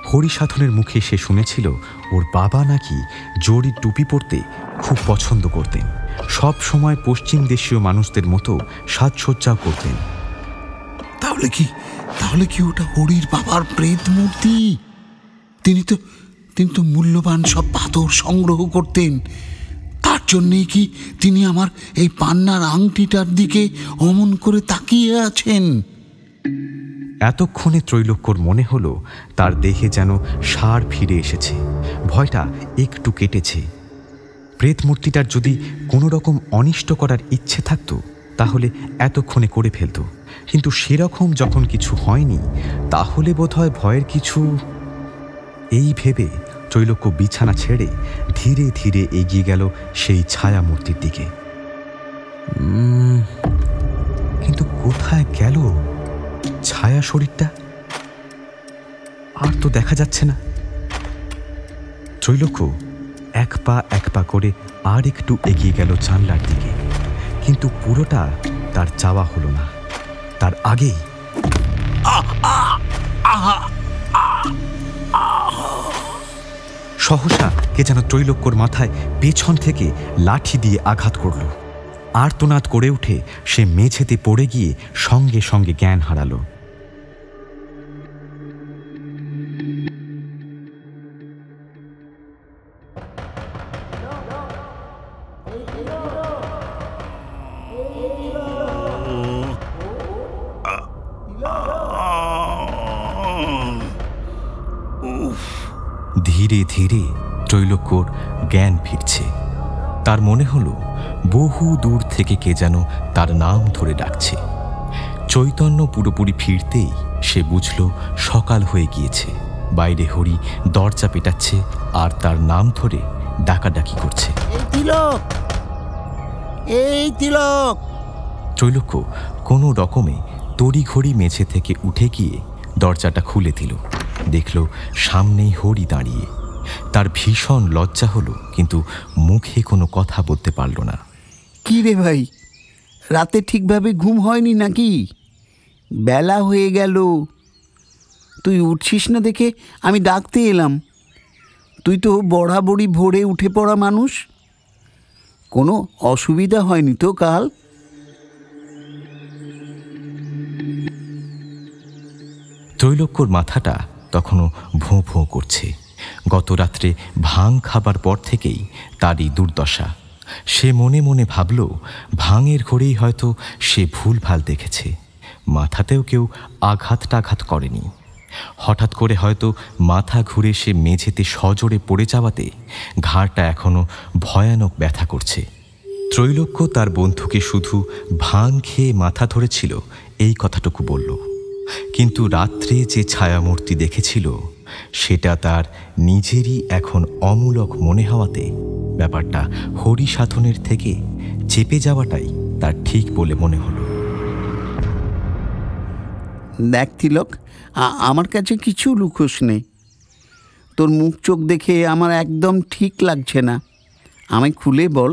হরিসাধনের মুখে সে শুনেছিল ওর বাবা নাকি জরির টুপি পরতে খুব পছন্দ করতেন। সব সময় পশ্চিম দেশীয় মানুষদের মতো সাজসজ্জাও করতেন। তাহলে কি ওটা হরির বাবার প্রেত মূর্তি? তিনি তো মূল্যবান সব পাথর সংগ্রহ করতেন। তার জন্যেই কি তিনি আমার এই পান্নার আংটিটার দিকে অমন করে তাকিয়ে আছেন? এতক্ষণে ত্রৈলোক্যর মনে হলো তার দেহে যেন সার ফিরে এসেছে। ভয়টা একটু কেটেছে। প্রেত মূর্তিটার যদি কোনো রকম অনিষ্ট করার ইচ্ছে থাকতো তাহলে এতক্ষণে করে ফেলত, কিন্তু সেরকম যখন কিছু হয়নি তাহলে বোধহয় ভয়ের কিছু। এই ভেবে ত্রৈলোক্য বিছানা ছেড়ে ধীরে ধীরে এগিয়ে গেল সেই ছায়ামূর্তির দিকে। কিন্তু কোথায় গেল ছায়া শরীরটা? আর তো দেখা যাচ্ছে না। ত্রৈলোক্য এক পা করে আর একটু এগিয়ে গেল জানলার দিকে, কিন্তু পুরোটা তার চাওয়া হলো না। তার আগেই সহসা কে যেন ত্রৈলোক্যর মাথায় পেছন থেকে লাঠি দিয়ে আঘাত করল। আর্তনাদ করে উঠে সে মেঝেতে পড়ে গিয়ে সঙ্গে সঙ্গে জ্ঞান হারালো। ধীরে ধীরে ত্রৈলোক্যর জ্ঞান ফিরছে। তার মনে হলো বহু দূর থেকে কে যেন তার নাম ধরে ডাকছে। চৈতন্য পুরোপুরি ফিরতেই সে বুঝল সকাল হয়ে গিয়েছে। বাইরে হরি দরজা পেটাচ্ছে আর তার নাম ধরে ডাকাডাকি করছে। এই তিলক! ত্রৈলোক্য কোনো রকমে তড়িঘড়ি মেঝে থেকে উঠে গিয়ে দরজাটা খুলে দিল। দেখল সামনেই হরি দাঁড়িয়ে। তার ভীষণ লজ্জা হলো, কিন্তু মুখে কোনো কথা বলতে পারল না। কি রে ভাই, রাতে ঠিকভাবে ঘুম হয়নি নাকি? বেলা হয়ে গেল, তুই উঠছিস না দেখে আমি ডাকতে এলাম। তুই তো বরাবরই ভোরে উঠে পড়া মানুষ, কোনো অসুবিধা হয়নি তো কাল? ত্রৈলোক্যর মাথাটা তখনও ভোঁ ভোঁ করছে। গত রাত্রে ভাং খাবার পর থেকেই তারই দুর্দশা। সে মনে মনে ভাবল ভাঙের ঘরেই হয়তো সে ভুলভাল দেখেছে। মাথাতেও কেউ আঘাত করেনি। হঠাৎ করে হয়তো মাথা ঘুরে সে মেঝেতে সজোরে পড়ে যাওয়াতে ঘাড়টা এখনো ভয়ানক ব্যথা করছে। ত্রৈলোক্য তার বন্ধুকে শুধু ভাং খেয়ে মাথা ধরেছিল এই কথাটুকু বলল, কিন্তু রাত্রে যে ছায়ামূর্তি দেখেছিল সেটা তার নিজেরই এখন অমূলক মনে হওয়াতে ব্যাপারটা হরিসাধনের থেকে চেপে যাওয়াটাই তার ঠিক বলে মনে হলো। দেখ তিলক, আমার কাছে কিছু লুকোস নেই। তোর মুখ চোখ দেখে আমার একদম ঠিক লাগছে না। আমায় খুলে বল,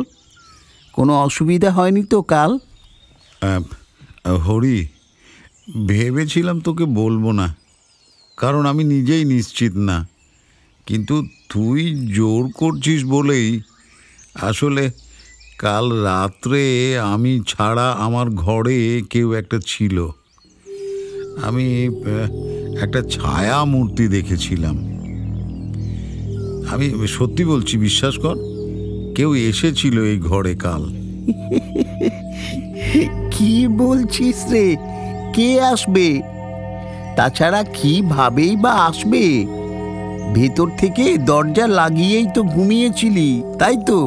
কোনো অসুবিধা হয়নি তো কাল? হরি, ভেবেছিলাম তোকে বলবো না, কারণ আমি নিজেই নিশ্চিত না, কিন্তু তুই জোর করছিস বলেই। আসলে কাল রাত্রে আমি ছাড়া আমার ঘরে কেউ একটা ছিল। আমি একটা ছায়া মূর্তি দেখেছিলাম। আমি সত্যি বলছি, বিশ্বাস কর, কেউ এসেছিল এই ঘরে কাল। কি বলছিস রে? কে আসবে? তাছাড়া কিভাবেই বা আসবে? ভেতর থেকে দরজা লাগিয়েই তো ঘুমিয়েছিলি, তাই তো?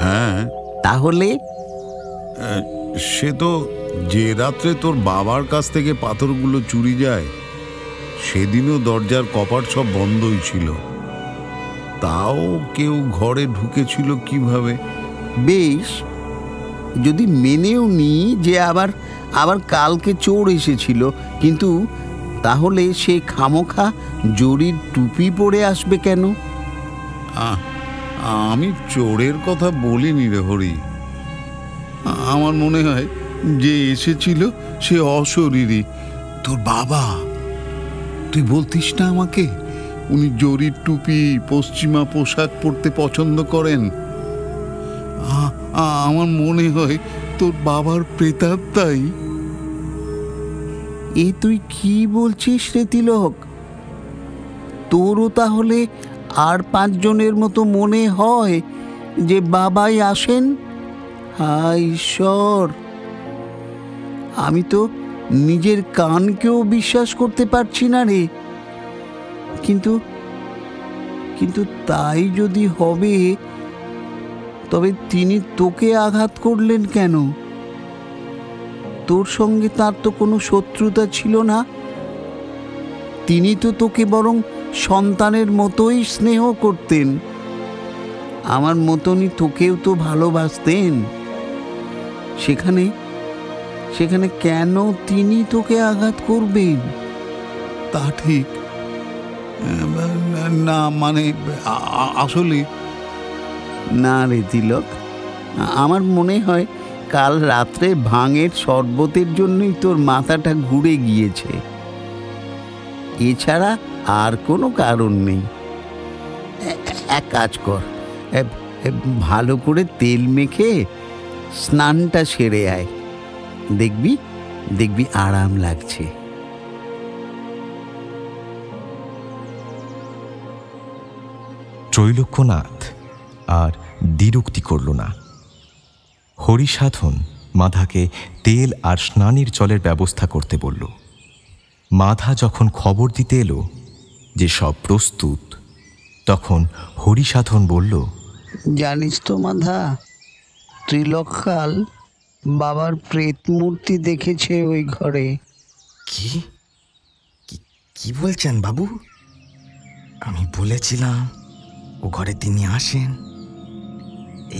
হ্যাঁ। তাহলে সে তো যে রাত্রে তোর বাবার কাছ থেকে পাথরগুলো চুরি যায়, সেদিনও দরজার কপাট সব বন্ধই ছিল। তাও কেউ ঘরে ঢুকেছিল কিভাবে? বেশ, যদি মেনেও নি যে আবার কালকে চোর এসেছিল, কিন্তু তাহলে সে খামোখা জরির টুপি পরে আসবে কেন? আমি চোরের কথা বলিনি রে হরি। আমার মনে হয় যে এসেছিল সে অশরীরী, তোর বাবা। তুই বলতিস না আমাকে উনি জরির টুপি, পশ্চিমা পোশাক পরতে পছন্দ করেন? আমার মনে হয় তোর বাবার প্রেতাত্মাই। এ তুই কি বলছিস রে তিলক? তোরও তাহলে আর 5 জনের মতো মনে হয় যে বাবাই আসেন? হায় ঈশ্বর, আমি তো নিজের কানকেও বিশ্বাস করতে পারছি না রে। কিন্তু তাই যদি হবে, তবে তিনি তোকে আঘাত করলেন কেন? তোর সঙ্গে তার তো কোনো শত্রুতা ছিল না। তিনি তো তোকে বরং সন্তানের মতোই স্নেহ করতেন। আমার মতনই তোকেও তো ভালোবাসতেন। সেখানে কেন তিনি তোকে আঘাত করবেন? তা ঠিক না, মানে আসলে না রে তিলক, আমার মনে হয় কাল রাত্রে ভাঙের শরবতের জন্যই তোর মাথাটা ঘুরে গিয়েছে। এছাড়া আর কোনো কারণ নেই। এক কাজ কর, ভালো করে তেল মেখে স্নানটা সেরে আয়, দেখবি আরাম লাগছে। ত্রৈলোক্যনাথ আর দ্বিরুক্তি করল না। হরিসাধন মাধাকে তেল আর স্নানের জলের ব্যবস্থা করতে বলল। মাধা যখন খবর দিতে এলো যে সব প্রস্তুত, তখন হরিসাধন বলল, জানিস তো মাধা, ত্রিলোক কাল বাবার প্রেত মূর্তি দেখেছে ওই ঘরে। কি কি বলছেন বাবু? আমি বলেছিলাম ও ঘরে তিনি আসেন।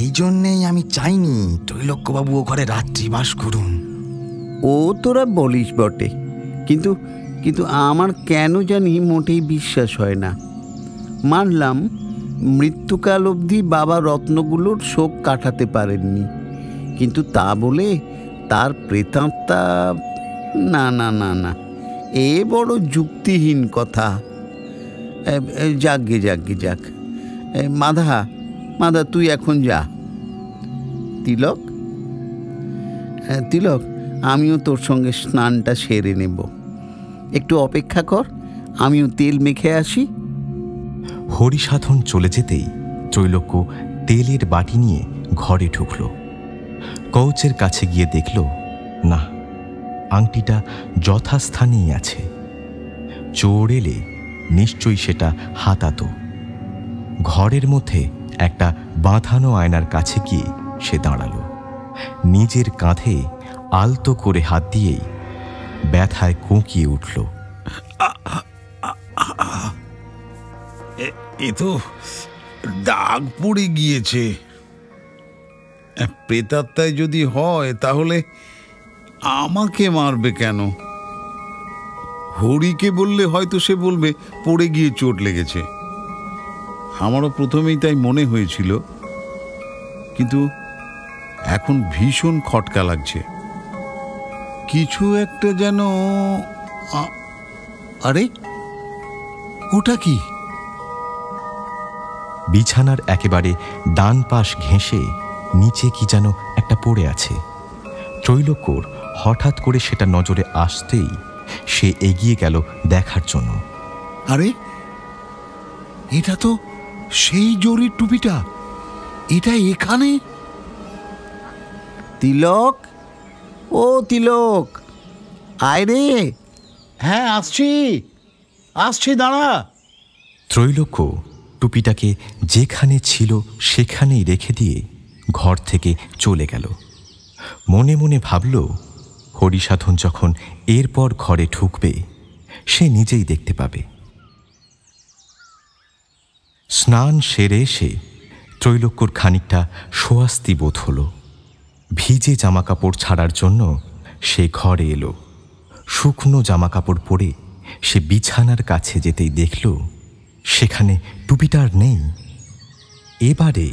এই জন্যেই আমি চাইনি ত্রৈলোক্যবাবু ও ঘরে রাত্রি বাস করুন। ও তোরা বলিস বটে, কিন্তু আমার কেন জানি মোটেই বিশ্বাস হয় না। মানলাম মৃত্যুকাল অবধি বাবা রত্নগুলোর শোক কাটাতে পারেননি, কিন্তু তা বলে তার প্রেতাত্মা? না না না না, এ বড় যুক্তিহীন কথা। যাক। মাধা তুই এখন যা। তিলক, আমিও তোর সঙ্গে স্নানটা সেরে নেব। একটু অপেক্ষা কর, আমিও তেল মেখে আসি। হরিসাধন চলে যেতেই ত্রৈলোক্য তেলের বাটি নিয়ে ঘরে ঢুকল। কৌচের কাছে গিয়ে দেখল, না, আংটিটা যথাস্থানেই আছে। চোর এলে নিশ্চয়ই সেটা হাতাতো। ঘরের মধ্যে একটা বাঁধানো আয়নার কাছে গিয়ে সে দাঁড়ালো। নিজের কাঁধে আলতো করে হাত দিয়েই ব্যথায় কোঁকিয়ে উঠল। এ তো দাগ পড়ে গিয়েছে। প্রেতাত্মায় যদি হয় তাহলে আমাকে মারবে কেন? হরিকে বললে হয়তো সে বলবে পড়ে গিয়ে চোট লেগেছে। আমারও প্রথমেই তাই মনে হয়েছিল, কিন্তু এখন ভীষণ খটকা লাগছে। কিছু একটা যেন আরে ওটা কি? বিছানার একেবারে ডান পাশ ঘেঁষে নিচে কি যেন একটা পড়ে আছে। ত্রৈলোক্যর হঠাৎ করে সেটা নজরে আসতেই সে এগিয়ে গেল দেখার জন্য। আরে এটা তো সেই জরির টুপিটা, এটা এখানে। তিলক, ও তিলক, আয় রে। হ্যাঁ আসছি আসছি, দাঁড়া। ত্রৈলোক্য টুপিটাকে যেখানে ছিল সেখানেই রেখে দিয়ে ঘর থেকে চলে গেল। মনে মনে ভাবল, হরিসাধন যখন এরপর ঘরে ঢুকবে সে নিজেই দেখতে পাবে। স্নান সেরে এসে ত্রৈলোক্যর খানিকটা স্বস্তি বোধ হল। ভিজে জামাকাপড় ছাড়ার জন্য সে ঘরে এলো। শুকনো জামাকাপড় পরে সে বিছানার কাছে যেতেই দেখল সেখানে টুপিটা আর নেই। এবারে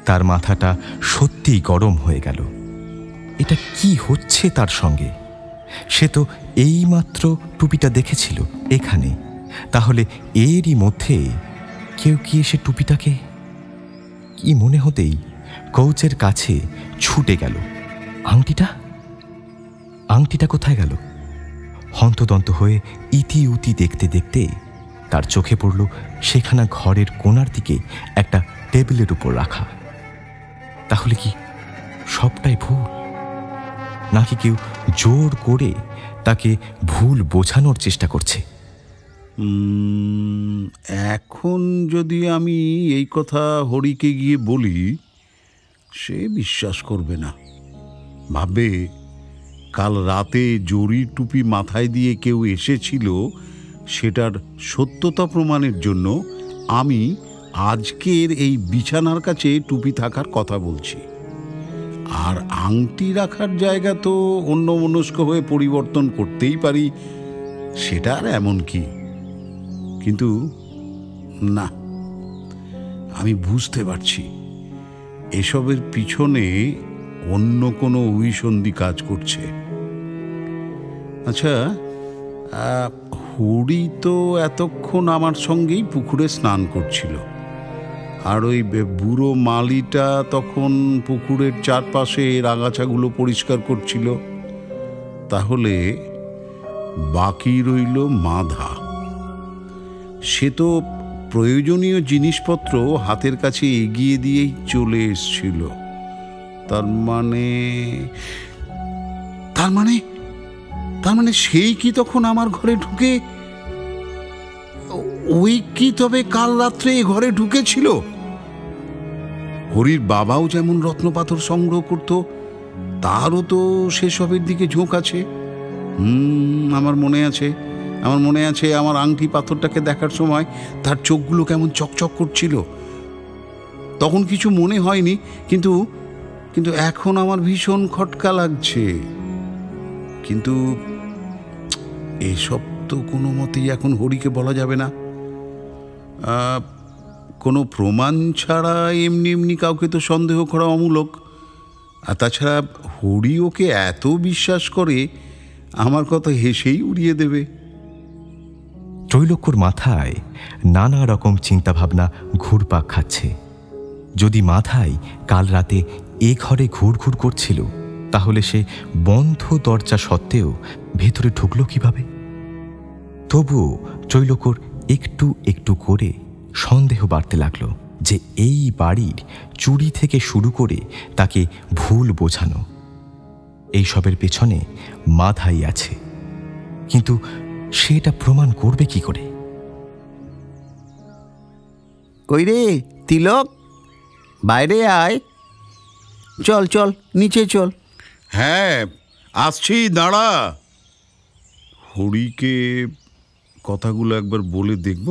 তার মাথাটা সত্যিই গরম হয়ে গেল। এটা কি হচ্ছে তার সঙ্গে? সে তো এইমাত্র টুপিটা দেখেছিল এখানে, তাহলে এরই মধ্যে কেউ কি এসে টুপিটাকে? কি মনে হতেই কৌচের কাছে ছুটে গেল। আংটিটা কোথায় গেল? হন্তদন্ত হয়ে ইতি উতি দেখতে দেখতে তার চোখে পড়ল সেখানা ঘরের কোণার দিকে একটা টেবিলের উপর রাখা। তাহলে কি সবটাই ভুল? নাকি কেউ জোর করে তাকে ভুল বোঝানোর চেষ্টা করছে? এখন যদি আমি এই কথা হরিকে গিয়ে বলি, সে বিশ্বাস করবে না। ভাববে কাল রাতে জরির টুপি মাথায় দিয়ে কেউ এসেছিল, সেটার সত্যতা প্রমাণের জন্য আমি আজকের এই বিছানার কাছে টুপি থাকার কথা বলছি। আর আংটি রাখার জায়গা তো অন্যমনস্ক হয়ে পরিবর্তন করতেই পারি, সেটা আর এমন কি। কিন্তু না, আমি বুঝতে পারছি এসবের পিছনে অন্য কোনো অভিসন্ধি কাজ করছে। আচ্ছা, হরি তো এতক্ষণ আমার সঙ্গেই পুকুরে স্নান করছিল, আর ওই বুড়ো মালিটা তখন পুকুরের চারপাশে আগাছাগুলো পরিষ্কার করছিল। তাহলে বাকি রইল মাধা। সে তো প্রয়োজনীয় জিনিসপত্র হাতের কাছে এগিয়ে দিয়েই চলে এসছিল। তার মানে সেই কি তখন আমার ঘরে ঢুকে? ওই কি তবে কাল রাত্রে এ ঘরে ঢুকেছিল? হরির বাবাও যেমন রত্নপাথর সংগ্রহ করত, তারও তো সেসবের দিকে ঝোঁক আছে। আমার মনে আছে আমার আংটি পাথরটাকে দেখার সময় তার চোখগুলো কেমন চকচক করছিল। তখন কিছু মনে হয়নি, কিন্তু এখন আমার ভীষণ খটকা লাগছে। কিন্তু এসব তো কোনো মতেই এখন হরিকে বলা যাবে না। কোনো প্রমাণ ছাড়া এমনি কাউকে তো সন্দেহ করা অমূলক। আর তাছাড়া হরি ওকে এত বিশ্বাস করে, আমার কথা হেসেই উড়িয়ে দেবে। ত্রৈলোক্যর মাথায় নানা রকম চিন্তাভাবনা ঘুরপাক খাচ্ছে। যদি মাথায় কাল রাতে এ ঘরে ঘুরঘুর করছিল, তাহলে সে বন্ধ দরজা সত্ত্বেও ভেতরে ঢুকলো কিভাবে? তবুও ত্রৈলোক্যর একটু একটু করে সন্দেহ বাড়তে লাগলো যে এই বাড়ির চুরি থেকে শুরু করে তাকে ভুল বোঝানো, এইসবের পেছনে মাধাই আছে। কিন্তু সে এটা প্রমাণ করবে কি করে? কই রে তিলক, বাইরে আয়। চল নিচে চল। হ্যাঁ আসছি, দাঁড়া। হরিকে কথাগুলো একবার বলে দেখব।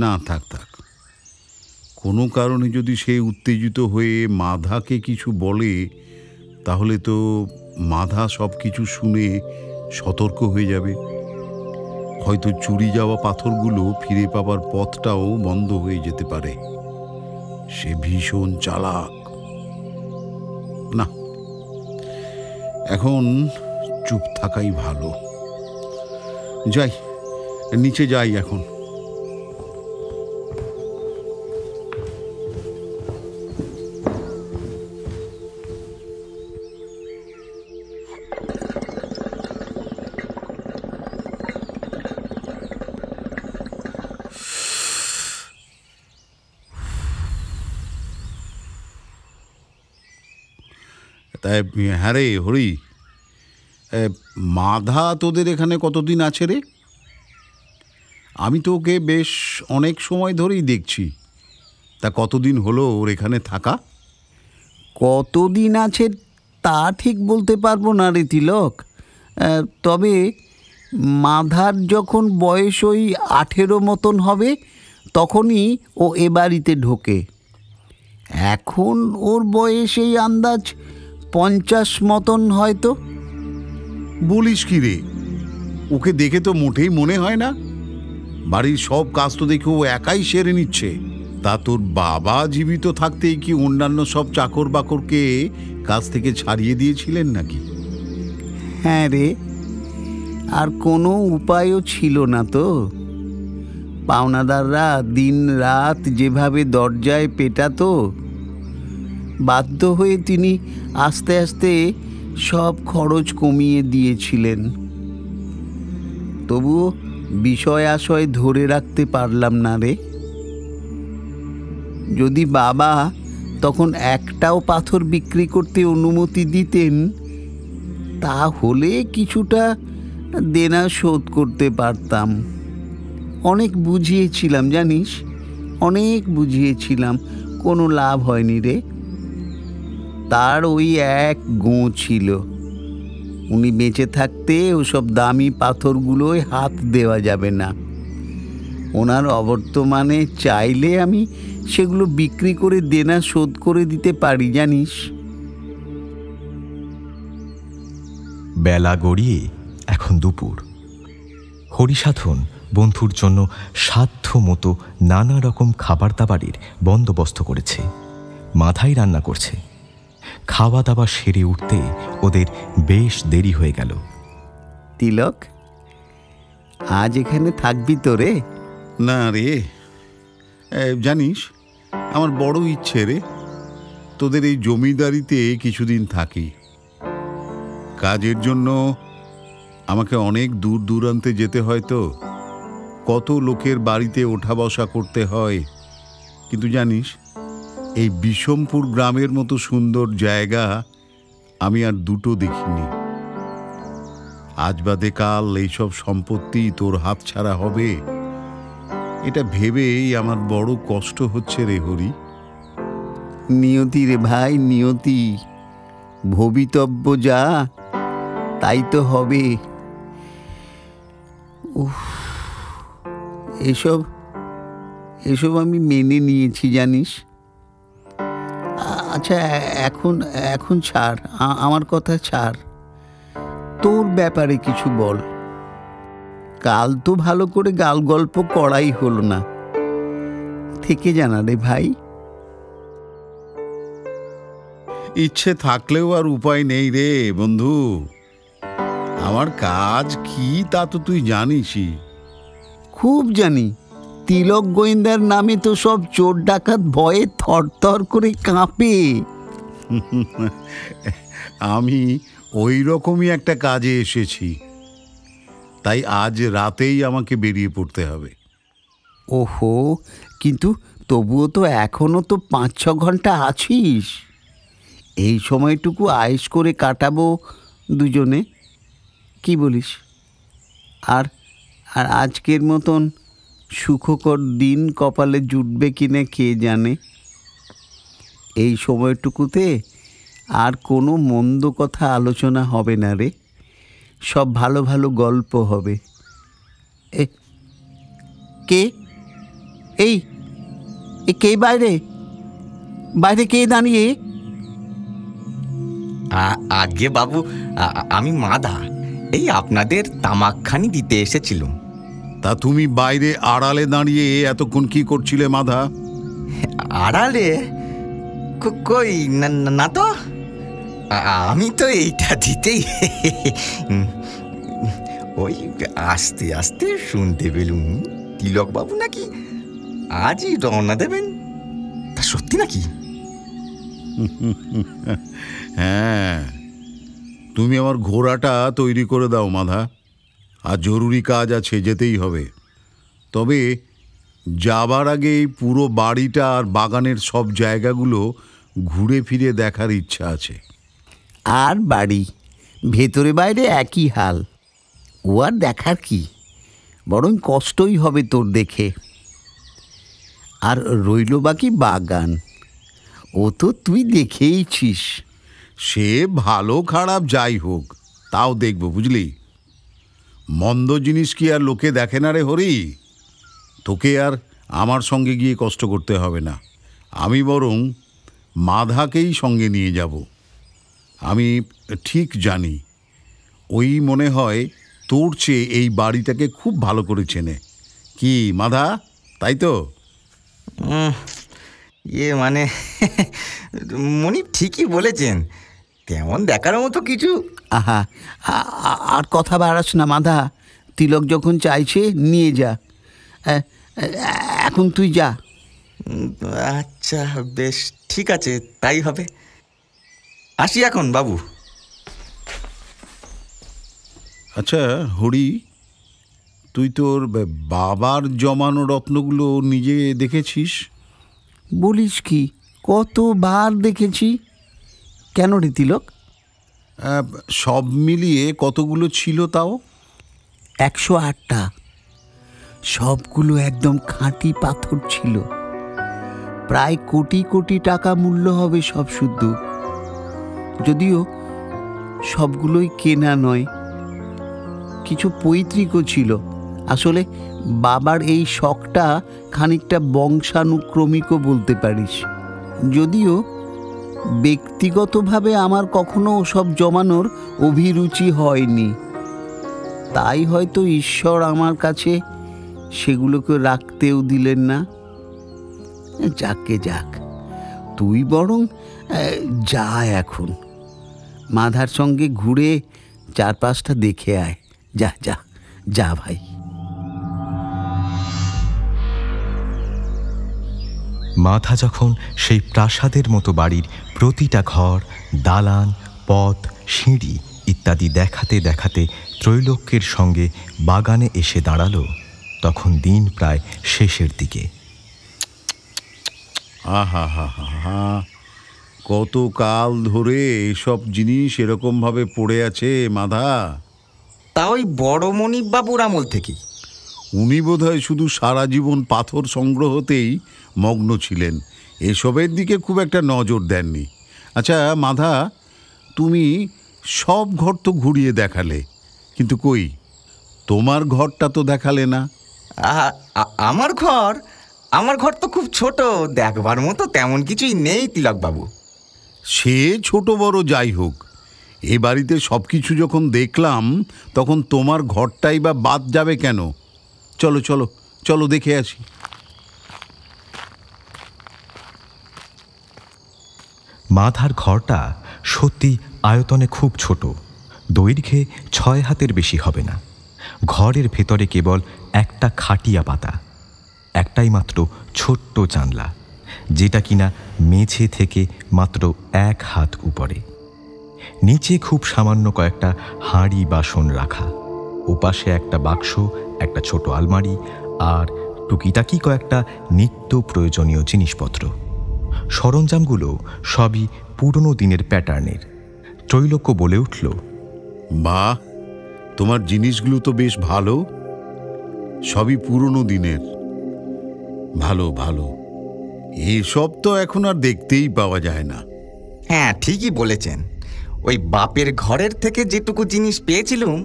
না, থাক। কোনো কারণে যদি সে উত্তেজিত হয়ে মাধাকে কিছু বলে, তাহলে তো মাধা সব কিছু শুনে সতর্ক হয়ে যাবে। হয়তো চুরি যাওয়া পাথরগুলো ফিরে পাবার পথটাও বন্ধ হয়ে যেতে পারে। সে ভীষণ চালাক। না, এখন চুপ থাকাই ভালো। যাই, নিচে যাই এখন। তাই হ্যাঁ রে হরি, মাধা তোদের এখানে কতদিন আছে রে? আমি তো ওকে বেশ অনেক সময় ধরেই দেখছি। তা কতদিন হলো ওর এখানে থাকা? কতদিন আছে তা ঠিক বলতে পারবো না রে তিলক। তবে মাধার যখন বয়স ওই 18 মতন হবে তখনই ও এ বাড়িতে ঢোকে। এখন ওর বয়স এই আন্দাজ 50 মতন হয়তো। বলিস কি রে? ওকে দেখে তো মোটেই মনে হয় না। বাড়ির সব কাজ তো দেখে ও একাই সেরে নিচ্ছে। তা তোর বাবা জীবিত থাকতেই কি অন্যান্য সব চাকর বাকরকে কাজ থেকে ছাড়িয়ে দিয়েছিলেন নাকি? হ্যাঁ রে, আর কোনো উপায়ও ছিল না তো। পাওনাদাররা দিন রাত যেভাবে দরজায় পেটাতো, বাধ্য হয়ে তিনি আস্তে আস্তে সব খরচ কমিয়ে দিয়েছিলেন। তবুও বিষয় আশয় ধরে রাখতে পারলাম না রে। যদি বাবা তখন একটাও পাথর বিক্রি করতে অনুমতি দিতেন তাহলে কিছুটা দেনা শোধ করতে পারতাম। অনেক বুঝিয়েছিলাম জানিস, অনেক বুঝিয়েছিলাম, কোনো লাভ হয়নি রে। তার ওই এক গোঁ ছিল, উনি বেঁচে থাকতে ওসব দামি পাথরগুলোয় হাত দেওয়া যাবে না। ওনার অবর্তমানে চাইলে আমি সেগুলো বিক্রি করে দেনা শোধ করে দিতে পারি জানিস। বেলা গড়িয়ে এখন দুপুর। হরিসাধন বন্ধুর জন্য সাধ্য মতো নানা রকম খাবার দাবারের বন্দোবস্ত করেছে। মাথায় রান্না করছে। খাওয়া দাওয়া সেরে উঠতে ওদের বেশ দেরি হয়ে গেল। তিলক, আজ এখানে থাকবি তো রে? না রে, জানিস আমার বড় ইচ্ছে রে তোদের এই জমিদারিতে কিছুদিন থাকি। কাজের জন্য আমাকে অনেক দূর দূরান্তে যেতে হয়, তো কত লোকের বাড়িতে ওঠা বসা করতে হয়। কিন্তু জানিস, এই বিষমপুর গ্রামের মতো সুন্দর জায়গা আমি আর দুটো দেখিনি। আজ বাদে কাল এইসব সম্পত্তি তোর হাতছাড়া হবে, এটা ভেবেই আমার বড় কষ্ট হচ্ছে রে হরি। নিয়তি রে ভাই, নিয়তি। ভবিতব্য যা তাই তো হবে। এসব এসব আমি মেনে নিয়েছি জানিস। আচ্ছা, এখন ছাড়, আমার কথা ছাড়। তোর ব্যাপারে কিছু বল। কাল তো ভালো করে গাল গল্প করাই হলো না, থেকে জানা রে ভাই। ইচ্ছে থাকলেও আর উপায় নেই রে বন্ধু। আমার কাজ কি তা তো তুই জানিসই। খুব জানি। তিলক গোয়েন্দার নামে তো সব চোর ডাকাত ভয়ে থরথর করে কাঁপে। আমি ওই রকমই একটা কাজে এসেছি, তাই আজ রাতেই আমাকে বেরিয়ে পড়তে হবে। ওহো, কিন্তু তবুও তো এখনো তো 5-6 ঘন্টা আছিস। এই সময়টুকু আয়েশ করে কাটাবো দুজনে, কি বলিস? আর আজকের মতন সুখকর দিন কপালে জুটবে কিনা কে জানে। এই সময়টুকুতে আর কোনো মন্দ কথা আলোচনা হবে না রে, সব ভালো ভালো গল্প হবে। কে এই কে বাইরে বাইরে কে দাঁড়িয়ে? আগে বাবু, আমি মাধা, এই আপনাদের তামাকখানি দিতে এসেছিলাম। তা তুমি বাইরে আড়ালে দাঁড়িয়ে এতক্ষণ কি করছিলে মাধা? আড়ালে? কই না তো। আমি তো এইটা দিতেই ওই আস্তে আস্তে শুনতে পেলুম তিলকবাবু নাকি আজই রওনা দেবেন। তা সত্যি নাকি? হ্যাঁ, তুমি আমার ঘোড়াটা তৈরি করে দাও মাধা, আর জরুরি কাজ আছে, যেতেই হবে। তবে যাবার আগে এই পুরো বাড়িটা আর বাগানের সব জায়গাগুলো ঘুরে ফিরে দেখার ইচ্ছা আছে। আর বাড়ি ভেতরে বাইরে একই হাল, ও আর দেখার কি, বরং কষ্টই হবে তোর দেখে। আর রইল বাকি বাগান, ও তো তুই দেখেইছিস। সে ভালো খারাপ যাই হোক, তাও দেখব, বুঝলি। মন্দ জিনিস কি আর লোকে দেখে না রে হরি? তোকে আর আমার সঙ্গে গিয়ে কষ্ট করতে হবে না, আমি বরং মাধাকেই সঙ্গে নিয়ে যাব। আমি ঠিক জানি ওই মনে হয় তোর চেয়ে এই বাড়িটাকে খুব ভালো করে চেনে। কি মাধা, তাই তো? মানে মনি ঠিকই বলেছেন, তেমন দেখার মতো কিছু। আহা, আর কথা বাড়াস না মাধা, তিলক যখন চাইছে নিয়ে যা। এখন তুই যা। আচ্ছা বেশ, ঠিক আছে, তাই হবে। আসি এখন বাবু। আচ্ছা হরি, তুই তোর বাবার জমানো রত্নগুলো নিজে দেখেছিস? বলিস কি, কতবার দেখেছি। কেন রে তিলক? সব মিলিয়ে কতগুলো ছিল তাও? 108টা। সবগুলো একদম খাঁটি পাথর ছিল, প্রায় কোটি কোটি টাকা মূল্য হবে সব শুদ্ধ। যদিও সবগুলোই কেনা নয়, কিছু পৈতৃকও ছিল। আসলে বাবার এই শখটা খানিকটা বংশানুক্রমিকও বলতে পারিস। যদিও ব্যক্তিগতভাবে আমার কখনো ওসব জমানোর অভিরুচি হয়নি, তাই হয়তো ঈশ্বর আমার কাছে সেগুলোকে রাখতেও দিলেন না। যাকে যাক, তুই বরং যা এখন, মাধার সঙ্গে ঘুরে চারপাশটা দেখে আয়। যা যা যা ভাই। মাধা যখন সেই প্রাসাদের মতো বাড়ির প্রতিটা ঘর, দালান, পথ, সিঁড়ি ইত্যাদি দেখাতে দেখাতে ত্রৈলোক্যের সঙ্গে বাগানে এসে দাঁড়ালো, তখন দিন প্রায় শেষের দিকে। আহা হা হা হা, কত কাল ধরে এসব জিনিস এরকমভাবে পড়ে আছে মাধা। তা ওই বড় মণিবাবুর আমল থেকেই। উনি বোধহয় শুধু সারা জীবন পাথর সংগ্রহতেই মগ্ন ছিলেন, এসবের দিকে খুব একটা নজর দেননি। আচ্ছা মাধা, তুমি সব ঘর তো ঘুরিয়ে দেখালে, কিন্তু কই তোমার ঘরটা তো দেখালে না। আমার ঘর তো খুব ছোট, দেখবার মতো তেমন কিছুই নেই তিলকবাবু। সে ছোট বড় যাই হোক, এ বাড়িতে সব কিছু যখন দেখলাম, তখন তোমার ঘরটাই বা বাদ যাবে কেন? চলো চলো চলো, দেখে আসি। মাধার ঘরটা সত্যি আয়তনে খুব ছোট, দৈর্ঘ্যে 6 হাতের বেশি হবে না। ঘরের ভেতরে কেবল একটা খাটিয়া পাতা, একটাই মাত্র ছোট্ট জানলা, যেটা কিনা মেঝে থেকে মাত্র 1 হাত উপরে। নিচে খুব সামান্য কয়েকটা হাঁড়ি বাসন রাখা, ওপাশে একটা বাক্স, একটা ছোট আলমারি আর টুকিটাকি কয়েকটা নিত্য প্রয়োজনীয় জিনিসপত্র। সরঞ্জামগুলো সবই পুরনো দিনের প্যাটার্নের। ত্রৈলোক্য বলে উঠল, বাহ, তোমার জিনিসগুলো তো বেশ ভালো, সবই পুরনো দিনের। ভালো ভালো, এসব তো এখন আর দেখতেই পাওয়া যায় না। হ্যাঁ ঠিকই বলেছেন, ওই বাপের ঘরের থেকে যেটুকু জিনিস পেয়েছিলুম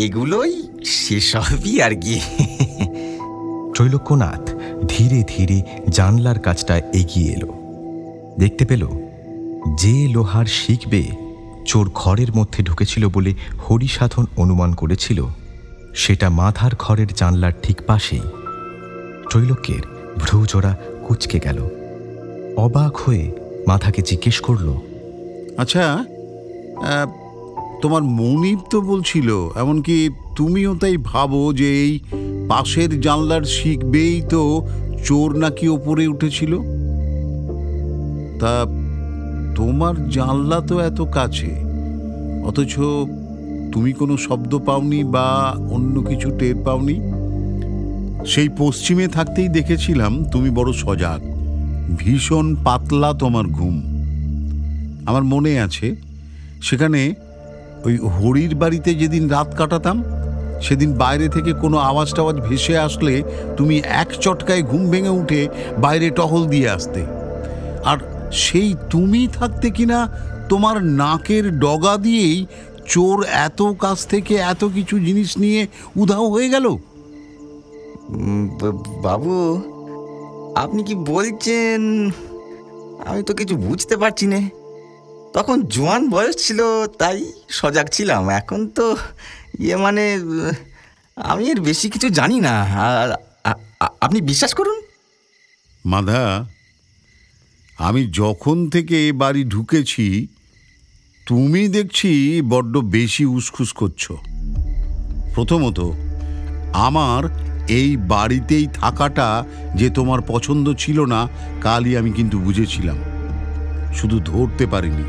এগুলোই সেসবই আর কি। ত্রৈলোক্যনাথ ধীরে ধীরে জানলার কাছটা এগিয়ে এলো। দেখতে পেল যে লোহার শিখবে চোর ঘরের মধ্যে ঢুকেছিল বলে হরিসাধন অনুমান করেছিল, সেটা মাধার ঘরের জানলার ঠিক পাশেই। ত্রৈলোক্যের ভ্রুজোড়া কুঁচকে গেল। অবাক হয়ে মাধাকে জিজ্ঞেস করল, আচ্ছা তোমার মনিব তো বলছিল, এমনকি তুমিও তাই ভাবো, যে এই পাশের জানলার শিখবেই তো চোর নাকি ওপরে উঠেছিল। তা তোমার জানলা তো এত কাছে, অথচ তুমি কোনো শব্দ পাওনি বা অন্য কিছু টের পাওনি। সেই পশ্চিমে থাকতেই দেখেছিলাম তুমি বড় সজাগ, ভীষণ পাতলা তোমার ঘুম। আমার মনে আছে, সেখানে ওই হরির বাড়িতে যেদিন রাত কাটাতাম, সেদিন বাইরে থেকে কোনো আওয়াজ টাওয়াজ ভেসে আসলে তুমি এক চটকায় ঘুম ভেঙে উঠে বাইরে টহল দিয়ে আসতে। আর সেই তুমি থাকতে কিনা তোমার নাকের ডগা দিয়েই চোর এত কাছ থেকে এত কিছু জিনিস নিয়ে উধাও হয়ে গেল। বাবু, আপনি কি বলছেন? আমি তো কিছু বুঝতে পারছি না। তখন জোয়ান বয়স ছিল তাই সজাগ ছিলাম, এখন তো মানে আমি এর বেশি কিছু জানি না। আর আপনি বিশ্বাস করুন মাধা, আমি যখন থেকে এ বাড়ি ঢুকেছি তুমি দেখছি বড্ড বেশি উসখুস করছো। প্রথমত, আমার এই বাড়িতেই থাকাটা যে তোমার পছন্দ ছিল না, কালই আমি কিন্তু বুঝেছিলাম, শুধু ধরতে পারিনি।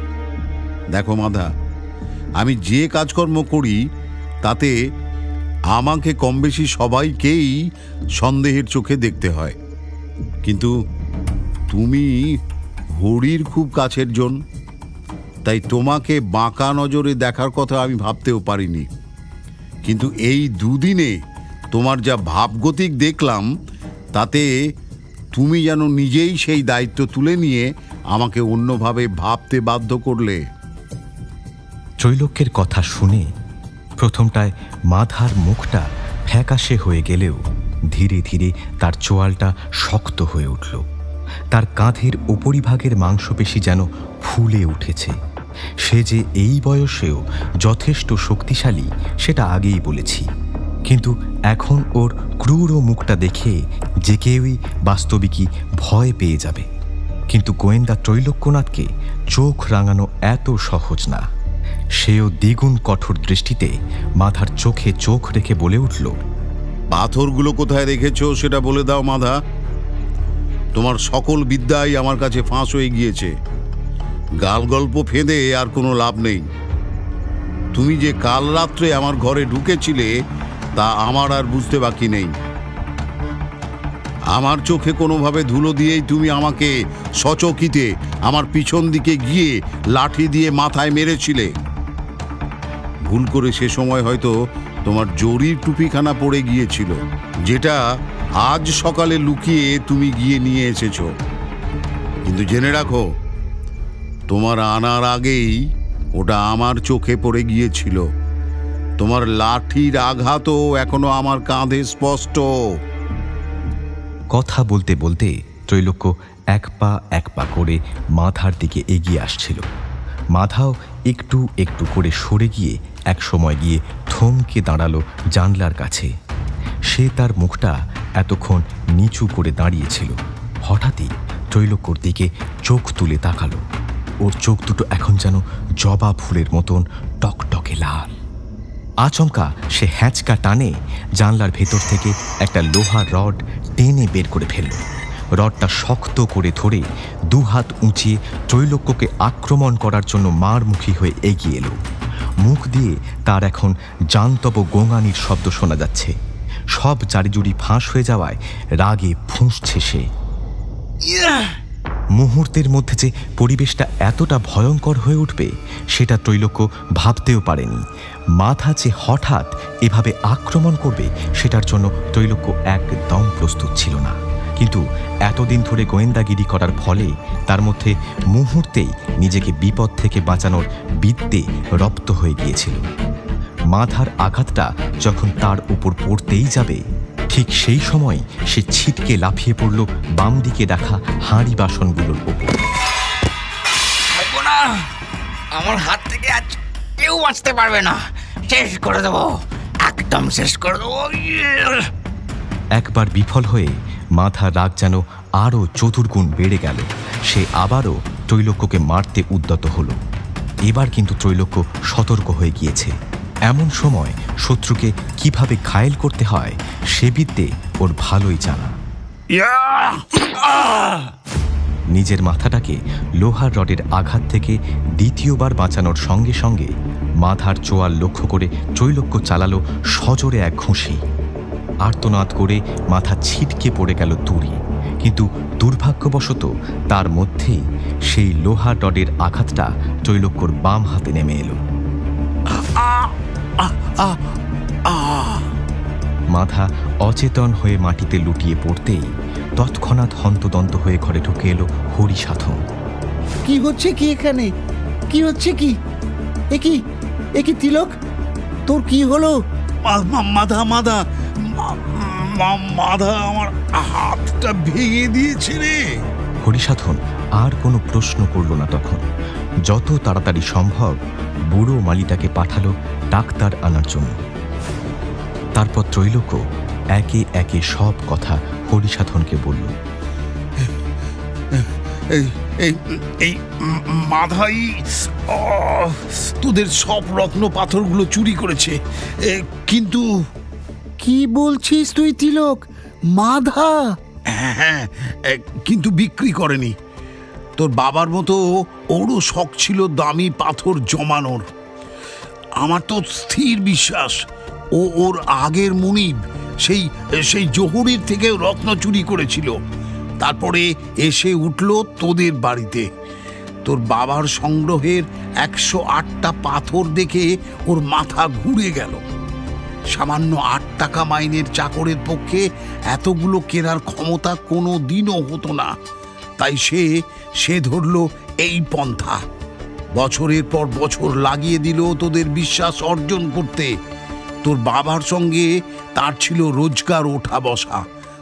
দেখো মাধা, আমি যে কাজকর্ম করি তাতে আমাকে কম বেশি সবাইকেই সন্দেহের চোখে দেখতে হয়, কিন্তু তুমি হরির খুব কাছের জন, তাই তোমাকে বাঁকা নজরে দেখার কথা আমি ভাবতেও পারিনি। কিন্তু এই দুদিনে তোমার যা ভাবগতিক দেখলাম, তাতে তুমি যেন নিজেই সেই দায়িত্ব তুলে নিয়ে আমাকে অন্যভাবে ভাবতে বাধ্য করলে। ত্রৈলোক্যের কথা শুনে প্রথমটায় মাধার মুখটা ফ্যাকাশে হয়ে গেলেও ধীরে ধীরে তার চোয়ালটা শক্ত হয়ে উঠল। তার কাঁধের উপরিভাগের মাংসপেশি যেন ফুলে উঠেছে। সে যে এই বয়সেও যথেষ্ট শক্তিশালী সেটা আগেই বলেছি, কিন্তু এখন ওর ক্রূর মুখটা দেখে যে কেউই বাস্তবিকই ভয় পেয়ে যাবে। কিন্তু গোয়েন্দা ত্রৈলোক্যনাথকে চোখ রাঙানো এত সহজ না। সেও দ্বিগুণ কঠোর দৃষ্টিতে মাধার চোখে চোখ রেখে বলে উঠল, পাথরগুলো কোথায় রেখেছো সেটা বলে দাও মাধা। তোমার সকল বিদ্যাই আমার কাছে ফাঁস হয়ে গিয়েছে, গাল গল্প ফেঁদে আর কোনো লাভ নেই। তুমি যে কাল রাত্রে আমার ঘরে ঢুকেছিলে তা আমার আর বুঝতে বাকি নেই। আমার চোখে কোনোভাবে ধুলো দিয়েই তুমি আমাকে সচকিতে আমার পিছন দিকে গিয়ে লাঠি দিয়ে মাথায় মেরেছিলে। ভুল করে সে সময় হয়তো তোমার জরির টুপিখানা পড়ে গিয়েছিল, যেটা আজ সকালে লুকিয়ে তুমি গিয়ে নিয়ে এসেছো। কিন্তু জেনে রাখো, তোমার আনার আগেই ওটা আমার চোখে পড়ে গিয়েছিল। তোমার লাঠির আঘাতও এখনো আমার কাঁধে স্পষ্ট। কথা বলতে বলতে ত্রৈলোক্য এক পা করে মাধার দিকে এগিয়ে আসছিল। মাধাও একটু একটু করে সরে গিয়ে এক সময় গিয়ে থমকে দাঁড়ালো জানলার কাছে। সে তার মুখটা এতক্ষণ নিচু করে দাঁড়িয়েছিল। হঠাৎই ত্রৈলোক্যর দিকে চোখ তুলে তাকালো। ওর চোখ দুটো এখন যেন জবা ফুলের মতন টকটকে লাল। আচমকা সে হ্যাঁচকা টানে জানলার ভেতর থেকে একটা লোহার রড টেনে বের করে ফেলল। রডটা শক্ত করে ধরে দুহাত উঁচিয়ে ত্রৈলোক্যকে আক্রমণ করার জন্য মারমুখী হয়ে এগিয়ে এলো। মুখ দিয়ে তার এখন জান্তব গোঙানির শব্দ শোনা যাচ্ছে। সব জারিজুরি ফাঁস হয়ে যাওয়ায় রাগে ফুঁসছে সে। মুহূর্তের মধ্যে যে পরিবেশটা এতটা ভয়ঙ্কর হয়ে উঠবে সেটা ত্রৈলোক্য ভাবতেও পারেনি। মাধা যে হঠাৎ এভাবে আক্রমণ করবে সেটার জন্য ত্রৈলোক্য একদম প্রস্তুত ছিল না। কিন্তু এতদিন ধরে গোয়েন্দাগিরি করার ফলে তার মধ্যে মুহূর্তেই নিজেকে বিপদ থেকে বাঁচানোর বিদ্যে রপ্ত হয়ে গিয়েছিল। মাধার আঘাতটা যখন তার উপর পড়তেই যাবে, ঠিক সেই সময় সে ছিটকে লাফিয়ে পড়ল বাম দিকে রাখা হাঁড়ি বাসনগুলোর ওপর। আমার হাত থেকে আজ কেউ বাঁচতে পারবে না, শেষ করে দেবো, একদম শেষ করে দেবো। একবার বিফল হয়ে মাথার রাগ যেন আরও চতুর্গুণ বেড়ে গেল। সে আবারও ত্রৈলোক্যকে মারতে উদ্যত হল। এবার কিন্তু ত্রৈলোক্য সতর্ক হয়ে গিয়েছে। এমন সময় শত্রুকে কিভাবে ঘায়েল করতে হয় সে বিদ্যে ওর ভালোই জানা। নিজের মাথাটাকে লোহার রডের আঘাত থেকে দ্বিতীয়বার বাঁচানোর সঙ্গে সঙ্গে মাথার চোয়াল লক্ষ্য করে ত্রৈলোক্য চালালো সজোরে এক ঘুষি। আর্তনাদ করে মাথা ছিটকে পড়ে গেল দূরে, কিন্তু দুর্ভাগ্যবশত তার মধ্যেই সেই লোহার রডের আঘাতটা ত্রৈলোক্যর বাম হাতে নেমে এলো। মাথা অচেতন হয়ে মাটিতে লুটিয়ে পড়তেই তৎক্ষণাৎ হন্তদন্ত হয়ে ঘরে ঢুকে এলো হরিসাধন। কি হচ্ছে কি এখানে? কি হচ্ছে কি? একি তিলক, তোর কি হলো? মাথা মাথা মাথা আমার হাতটা ভেঙে দিয়েছে রে। হরিসাধন আর কোনো প্রশ্ন করল না। তখন যত তাড়াতাড়ি সম্ভব বুড়ো মালিটাকে পাঠালো ডাক্তার আনার জন্য। তারপর ত্রৈলোক্য একে একে সব কথা হরিসাধনকে বলল। এই মাধাই তোদের সব রত্ন পাথরগুলো চুরি করেছে, কিন্তু কি বলছিস তুই তিলক? মাধা? হ্যাঁ, কিন্তু বিক্রি করেনি। তোর বাবার মতো ওরও শখ ছিল দামি পাথর জমানোর। আমার তো স্থির বিশ্বাস ওর আগের মুনিব সেই জহুরির থেকে রত্ন চুরি করেছিল, তারপরে এসে উঠল তোদের বাড়িতে। তোর বাবার সংগ্রহের 108টা পাথর দেখে ওর মাথা ঘুরে গেল। সামান্য 8 টাকা মাইনের চাকরের পক্ষে এতগুলো কেনার ক্ষমতা কোনো দিনও হতো না। তাই সে ধরল এই পন্থা। বছরের পর বছর লাগিয়ে দিল তোদের বিশ্বাস অর্জন করতে। তোর বাবার সঙ্গে তার ছিল রোজগার ওঠা বসা,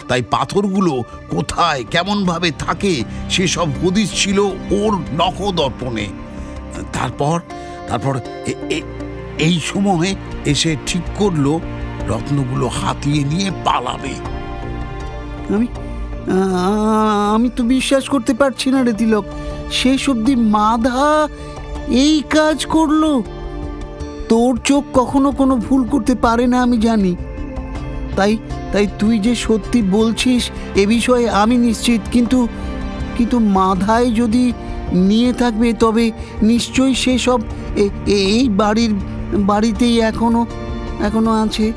তাই পাথরগুলো কোথায় কেমনভাবে থাকে সেসব হদিস ছিল ওর নখদর্পণে। তারপর এই সময় এসে ঠিক করলো রত্নগুলো হাতিয়ে নিয়ে পালাবে। আমি তো বিশ্বাস করতে পারছি না রে তিলক। শেষ অবধি মাধা এই কাজ করলো? তোর চোখ কখনো কোনো ভুল করতে পারে না, আমি জানি। তাই তুই যে সত্যি বলছিস এ বিষয়ে আমি নিশ্চিত। কিন্তু মাধায় যদি নিয়ে থাকবে তবে নিশ্চয়ই সেসব এই বাড়িতেই এখনো আছে।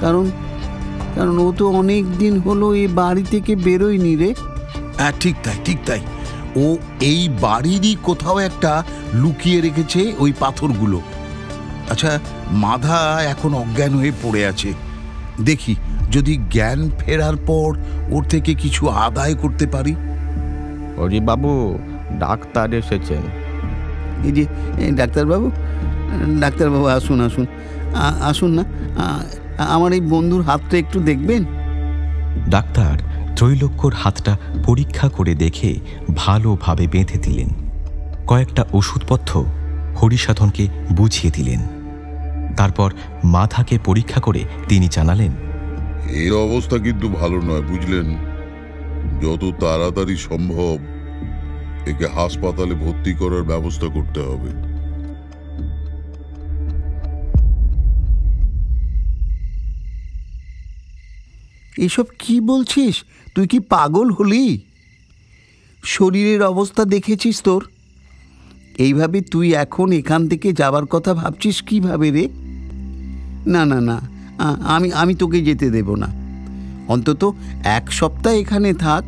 কারণ ও তো অনেক দিন হলো এই বাড়ি থেকে বেরোয়নি রে। হ্যাঁ, ঠিক তাই। ও এই বাড়িরই কোথাও একটা লুকিয়ে রেখেছে ওই পাথরগুলো। আচ্ছা, মাধা এখন অজ্ঞান হয়ে পড়ে আছে। দেখি যদি জ্ঞান ফেরার পর ওর থেকে কিছু আদায় করতে পারি। হরি বাবু, ডাক্তার এসেছেন। এই যে ডাক্তারবাবু আসুন না। আমার এই বন্ধুর হাতটা একটু দেখবেন? ডাক্তার ত্রৈলোক্যর হাতটা পরীক্ষা করে দেখে ভালোভাবে বেঁধে দিলেন। কয়েকটা ওষুধপত্র হরিসাধনকে বুঝিয়ে দিলেন। তারপর মাথাকে পরীক্ষা করে তিনি জানালেন, এর অবস্থা কিন্তু ভালো নয়, বুঝলেন? যত তাড়াতাড়ি সম্ভব একে হাসপাতালে ভর্তি করার ব্যবস্থা করতে হবে। এসব কি বলছিস? তুই কি পাগল হলি? শরীরের অবস্থা দেখেছিস তোর? এইভাবে তুই এখন এখান থেকে যাবার কথা ভাবছিস কিভাবে রে? না, আমি তোকে যেতে দেব না। অন্তত 1 সপ্তাহ এখানে থাক,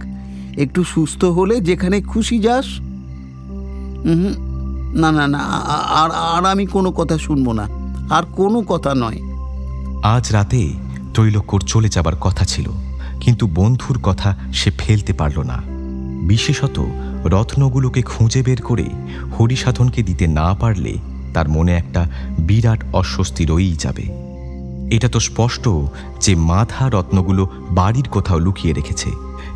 একটু সুস্থ হলে যেখানে খুশি যাস। না, আর আমি কোনো কথা শুনবো না, আর কোনো কথা নয়। আজ রাতে ত্রৈলোক্যর চলে যাবার কথা ছিল, কিন্তু বন্ধুর কথা সে ফেলতে পারল না। বিশেষত রত্নগুলোকে খুঁজে বের করে হরিসাধনকে দিতে না পারলে তার মনে একটা বিরাট অস্বস্তি রয়েই যাবে। এটা তো স্পষ্ট যে মাধা রত্নগুলো বাড়ির কোথাও লুকিয়ে রেখেছে,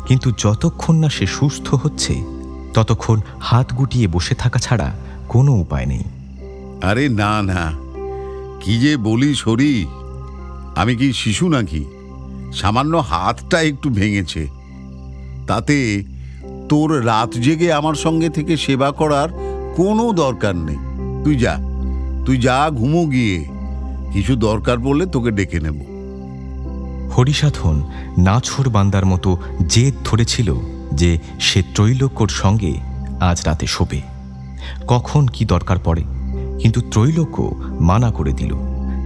কিন্তু যতক্ষণ না সে সুস্থ হচ্ছে ততক্ষণ হাত গুটিয়ে বসে থাকা ছাড়া কোনো উপায় নেই। আরে না, কি যে বলিস হরি, আমি কি শিশু নাকি? সামান্য হাতটা একটু ভেঙেছে, তাতে তোর রাত জেগে আমার সঙ্গে থেকে সেবা করার কোনো দরকার নেই। তুই যা ঘুমো গিয়ে, কিছু দরকার পড়লে তোকে ডেকে নেব। হরিসাধন নাছোড় বান্দার মতো জেদ ধরেছিল যে সে ত্রৈলোক্যর সঙ্গে আজ রাতে শোবে, কখন কি দরকার পড়ে। কিন্তু ত্রৈলোক্য মানা করে দিল।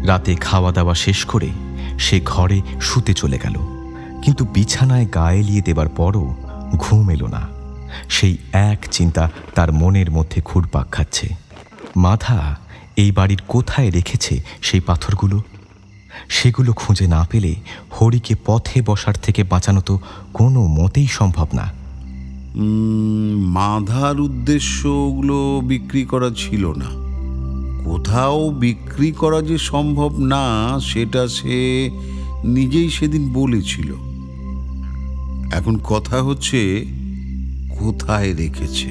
রাতে খাওয়া দাওয়া শেষ করে সে ঘরে শুতে চলে গেল, কিন্তু বিছানায় গা এলিয়ে দেবার পরও ঘুম এলো না। সেই এক চিন্তা তার মনের মধ্যে ঘুরপাক খাচ্ছে। মাধা এই বাড়ির কোথায় রেখেছে সেই পাথরগুলো? সেগুলো খুঁজে না পেলে হরিকে পথে বসার থেকে বাঁচানো তো কোনো মতেই সম্ভব না। মাধার উদ্দেশ্য ওগুলো বিক্রি করা ছিল না। কোথাও বিক্রি করা যে সম্ভব না সেটা সে নিজেই সেদিন বলেছিল। এখন কথা হচ্ছে কোথায় রেখেছে।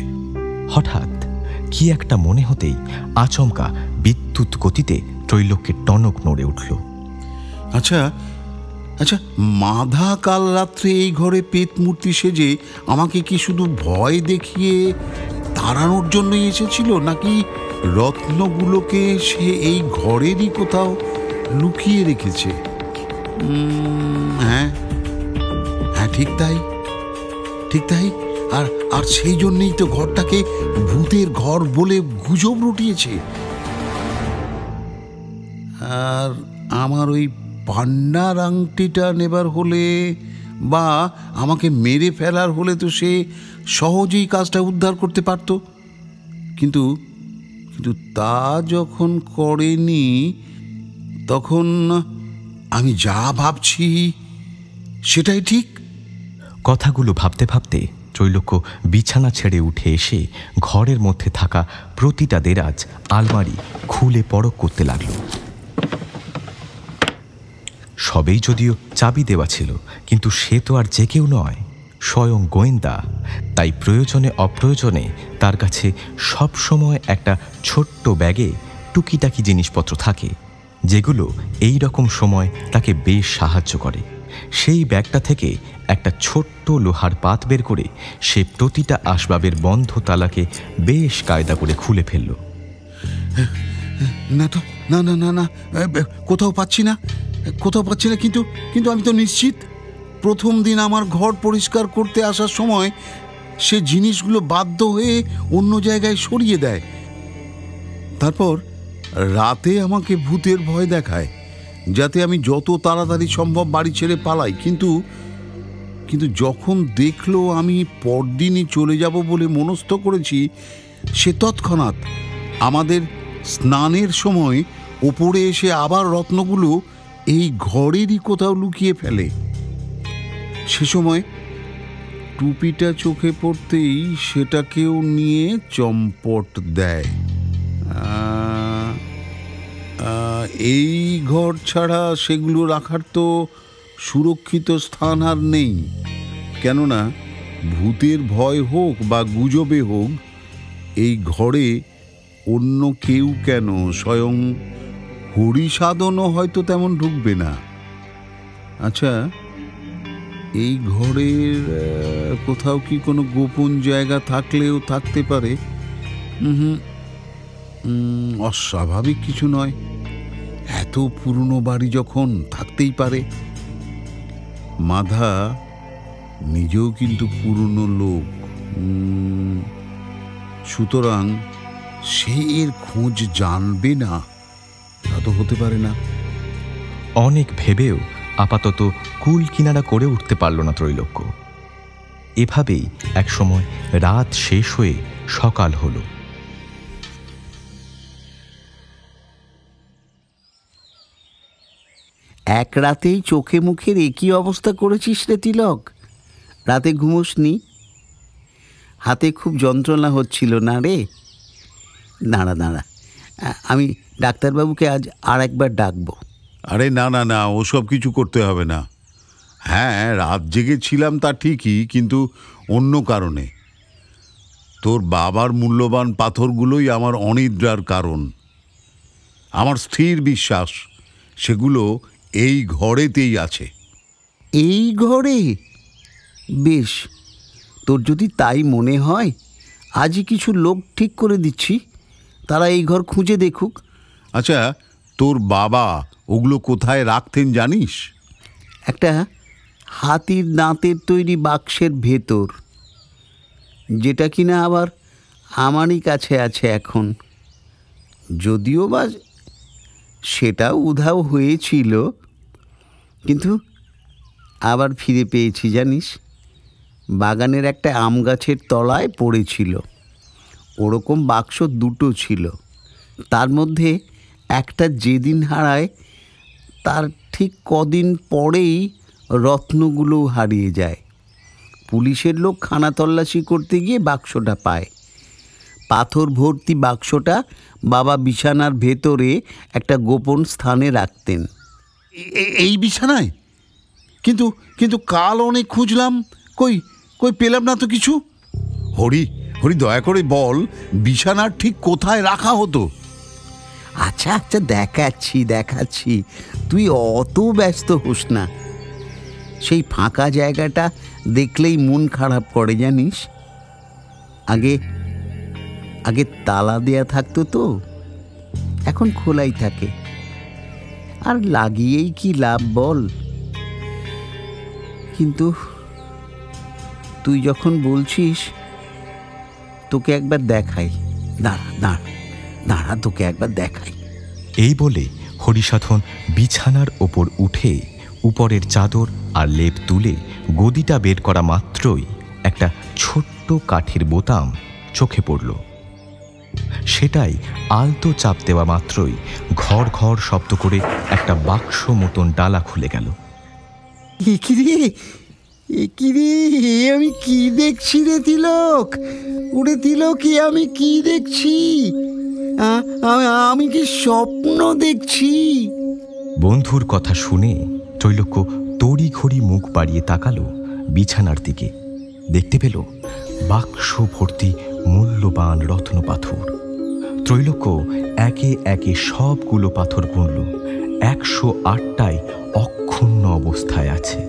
হঠাৎ কি একটা মনে হতেই আচমকা বিদ্যুৎ গতিতে ত্রৈলোক্যের টনক নড়ে উঠল। আচ্ছা, মাধা কাল রাত্রে এই ঘরে পেট মূর্তি সেজে আমাকে কি শুধু ভয় দেখিয়ে তাড়ানোর জন্যই এসেছিল, নাকি রত্নগুলোকে সে এই ঘরেরই কোথাও লুকিয়ে রেখেছে? হ্যাঁ, ঠিক তাই। আর সেই জন্যই তো ঘরটাকে ভূতের ঘর বলে গুজব রটিয়েছে। আর আমার ওই পান্নার আংটিটা নেবার হলে বা আমাকে মেরে ফেলার হলে তো সে সহজেই কাজটা উদ্ধার করতে পারত। কিন্তু তা যখন করেনি, তখন আমি যা ভাবছি সেটাই ঠিক। কথাগুলো ভাবতে ভাবতে ত্রৈলোক্য বিছানা ছেড়ে উঠে এসে ঘরের মধ্যে থাকা প্রতিটা দেরাজ আলমারি খুলে পরখ করতে লাগল। সবেই যদিও চাবি দেওয়া ছিল, কিন্তু সে তো আর যে কেউ নয়, স্বয়ং গোয়েন্দা। তাই প্রয়োজনে অপ্রয়োজনে তার কাছে সব সময় একটা ছোট্ট ব্যাগে টুকিটাকি জিনিসপত্র থাকে, যেগুলো এই রকম সময় তাকে বেশ সাহায্য করে। সেই ব্যাগটা থেকে একটা ছোট্ট লোহার পাত বের করে সে প্রতিটা আসবাবের বন্ধ তালাকে বেশ কায়দা করে খুলে ফেলল। না, কোথাও পাচ্ছি না, কিন্তু আমি তো নিশ্চিত প্রথম দিন আমার ঘর পরিষ্কার করতে আসার সময় সে জিনিসগুলো বাধ্য হয়ে অন্য জায়গায় সরিয়ে দেয়। তারপর রাতে আমাকে ভূতের ভয় দেখায় যাতে আমি যত তাড়াতাড়ি সম্ভব বাড়ি ছেড়ে পালাই। কিন্তু যখন দেখলো আমি পরদিনই চলে যাব বলে মনস্থ করেছি, সে তৎক্ষণাৎ আমাদের স্নানের সময় ওপরে এসে আবার রত্নগুলো এই ঘরেরই কোথাও লুকিয়ে ফেলে। সে সময় টুপিটা চোখে পড়তেই সেটাকেও নিয়ে চম্পট দেয়। এই ঘর ছাড়া সেগুলো রাখার তো সুরক্ষিত স্থান আর নেই, কেননা ভূতের ভয় হোক বা গুজবে হোক, এই ঘরে অন্য কেউ কেন, স্বয়ং হরিসাধনও হয়তো তেমন ঢুকবে না। আচ্ছা, এই ঘরের কোথাও কি কোনো গোপন জায়গা থাকলেও থাকতে পারে? অস্বাভাবিক কিছু নয়। এত পুরনো বাড়ি যখন থাকতেই পারে। মাধা নিজেও কিন্তু পুরনো লোক, সুতরাং সে এর খোঁজ জানবে না তা তো হতে পারে না। অনেক ভেবেও আপাতত কুল কিনারা করে উঠতে পারল না ত্রৈলোক্য। এভাবেই একসময় রাত শেষ হয়ে সকাল হলো। এক রাতেই চোখে মুখের একই অবস্থা করেছিস রে তিলক। রাতে ঘুমোসনি? হাতে খুব যন্ত্রণা হচ্ছিল না রে? দাঁড়া, আমি ডাক্তারবাবুকে আজ আর একবার ডাকবো। আরে না, ওসব কিছু করতে হবে না। হ্যাঁ, রাত জেগেছিলাম তা ঠিকই, কিন্তু অন্য কারণে। তোর বাবার মূল্যবান পাথরগুলোই আমার অনিদ্রার কারণ। আমার স্থির বিশ্বাস সেগুলো এই ঘরেতেই আছে। এই ঘরে? বেশ, তোর যদি তাই মনে হয় আজই কিছু লোক ঠিক করে দিচ্ছি, তারা এই ঘর খুঁজে দেখুক। আচ্ছা, তোর বাবা ওগুলো কোথায় রাখতেন জানিস? একটা হাতির দাঁতের তৈরি বাক্সের ভেতর, যেটা কিনা আবার আমারই কাছে আছে এখন। যদিও বা সেটা উধাও হয়েছিল, কিন্তু আবার ফিরে পেয়েছি জানিস। বাগানের একটা আম গাছের তলায় পড়েছিল। ওরকম বাক্স দুটো ছিল, তার মধ্যে একটা যেদিন হারায় তার ঠিক কদিন পরেই রত্নগুলো হারিয়ে যায়। পুলিশের লোক খানা তল্লাশি করতে গিয়ে বাক্সটা পায়। পাথর ভর্তি বাক্সটা বাবা বিছানার ভেতরে একটা গোপন স্থানে রাখতেন। এই বিছানায়? কিন্তু কিন্তু কাল অনেক খুঁজলাম, কই কই পেলাম না তো কিছু। হরি হরি, দয়া করে বল বিছানার ঠিক কোথায় রাখা হতো? আচ্ছা আচ্ছা, দেখাচ্ছি, তুই অত ব্যস্ত হোস না। সেই ফাঁকা জায়গাটা দেখলেই মন খারাপ করে জানিস। আগে আগে তালা দেয়া থাকতো তো, এখন খোলাই থাকে। আর লাগিয়েই কি লাভ বল? কিন্তু তুই যখন বলছিস, তোকে একবার দেখাই। দাঁড়া, তোকে একবার দেখাই। এই বলে হরিসাধন বিছানার ওপর উঠে উপরের চাদর আর লেপ তুলে গদিটা বের করা মাত্রই একটা ছোট্ট কাঠের বোতাম চোখে পড়ল। সেটাই আলতো চাপ দেওয়া মাত্রই ঘর ঘর শব্দ করে একটা বাক্স মতন ডালা খুলে গেল। আমি কি দেখছি রে তিলক? উড়ে তিলক, আমি কি দেখছি? আমি কি স্বপ্ন দেখছি? বন্ধুর কথা শুনে ত্রৈলোক্য তড়িঘড়ি মুখ বাড়িয়ে তাকালো বিছানার দিকে। দেখতে পেল বাক্স ভর্তি মূল্যবান রত্ন পাথর। ত্রৈলোক্য একে একে সবগুলো পাথর গুনল। 108টাই অক্ষুণ্ণ অবস্থায় আছে।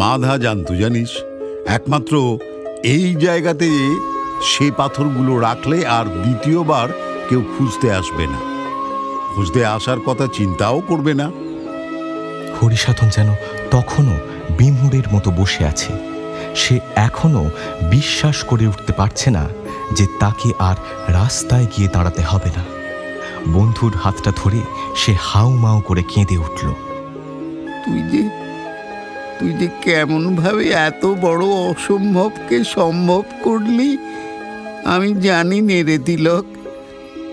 মাধা জানতো জানিস, একমাত্র এই জায়গাতে সে পাথরগুলো রাখলে আর দ্বিতীয়বার কেউ খুঁজতে আসবে না, খুঁজতে আসার কথা চিন্তাও করবে না। হরিসাধন যেন তখনও বিমূঢ়ের মতো বসে আছে। সে এখনো বিশ্বাস করে উঠতে পারছে না যে তাকে আর রাস্তায় গিয়ে দাঁড়াতে হবে না। বন্ধুর হাতটা ধরে সে হাউমাউ করে কেঁদে উঠল। তুই যে কেমন ভাবে এত বড় অসম্ভবকে সম্ভব করলি আমি জানি নে রে তিলক।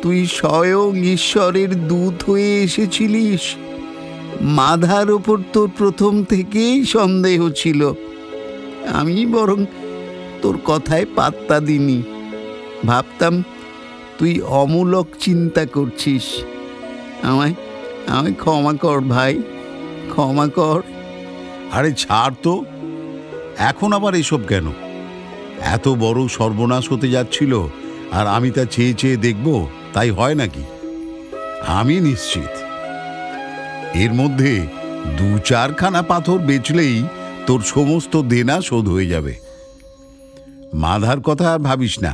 তুই স্বয়ং ঈশ্বরের দূত হয়ে এসেছিলিস। মাধার ওপর তোর প্রথম থেকেই সন্দেহ ছিল। আমি বরং তোর কথায় পাত্তা দিনি, ভাবতাম তুই অমূলক চিন্তা করছিস। আমায় ক্ষমা কর ভাই, ক্ষমা কর। আরে ছাড় তো, এখন আবার এসব কেন? এত বড় সর্বনাশ হতে যাচ্ছিল আর আমি তা চেয়ে চেয়ে দেখব, তাই হয় নাকি? আমি নিশ্চিত এর মধ্যে 2-4খানা পাথর বেচলেই তোর সমস্ত দেনা শোধ হয়ে যাবে। মাধার কথা আর ভাবিস না,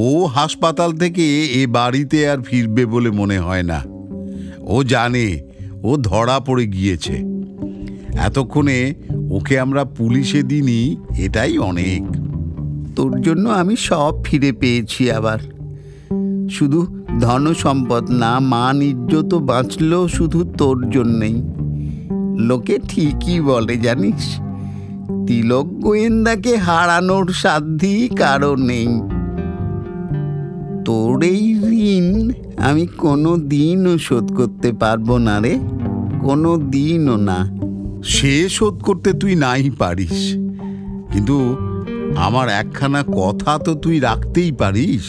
ও হাসপাতাল থেকে এ বাড়িতে আর ফিরবে বলে মনে হয় না। ও জানে ও ধরা পড়ে গিয়েছে। এতক্ষণে ওকে আমরা পুলিশে দিইনি, এটাই অনেক। তোর জন্য আমি সব ফিরে পেয়েছি আবার। শুধু ধন সম্পদ না, মান ইজ্জতও বাঁচলো শুধু তোর জন্যেই। লোকে ঠিকই বলে জানিস, তিলক গোয়েন্দাকে হারানোর সাধ্যই কারো নেই। তোর এই ঋণ আমি কোনো দিনও শোধ করতে পারবো না রে, কোনো দিনও না। সে শোধ করতে তুই নাই পারিস, কিন্তু আমার একখানা কথা তো তুই রাখতেই পারিস।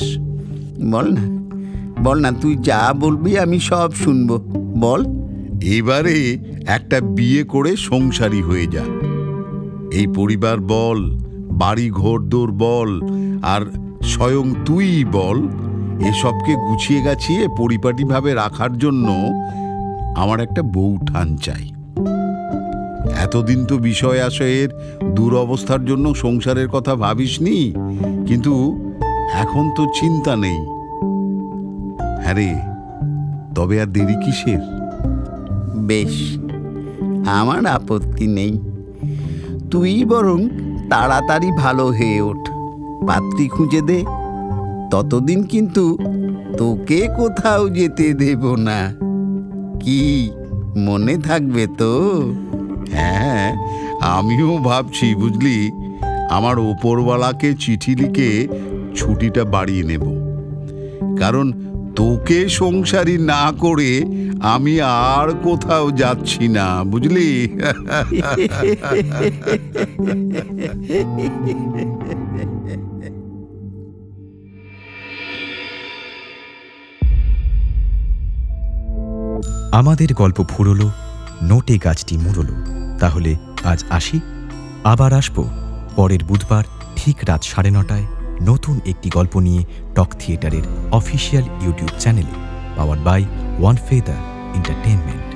বল না, তুই যা বলবি আমি সব শুনবো, বল। এবারে একটা বিয়ে করে সংসারী হয়ে যা। এই পরিবার বল, বাড়ি ঘরদোর বল, আর স্বয়ং তুই বল, এসবকে গুছিয়ে গাছিয়ে পরিপাটিভাবে রাখার জন্য আমার একটা বউ ঠান চাই। এতদিন তো বিষয় আশয়ের দুরবস্থার জন্য সংসারের কথা ভাবিসনি, কিন্তু এখন তো চিন্তা নেই। হ্যাঁ রে, তবে আর দেরি কিসের? বেশ, আমার আপত্তি নেই। তুই বরং তাড়াতাড়ি ভালো হয়ে ওঠ, পাত্রী খুঁজে দে। ততদিন কিন্তু তোকে কোথাও যেতে দেব না। কি মনে থাকবে তো? হ্যাঁ, আমিও ভাবছি বুঝলি, আমার ওপরওয়ালাকে চিঠি লিখে ছুটিটা বাড়িয়ে নেব। কারণ তোকে সংসারী না করে আমি আর কোথাও যাচ্ছি না, বুঝলি? আমাদের গল্প ফুরলো, নোটে গাছটি মুড়লো। তাহলে আজ আসি, আবার আসবো পরের বুধবার ঠিক রাত 9:30 নতুন একটি গল্প নিয়ে টক থিয়েটারের অফিসিয়াল ইউটিউব চ্যানেলে, powered by one feather entertainment.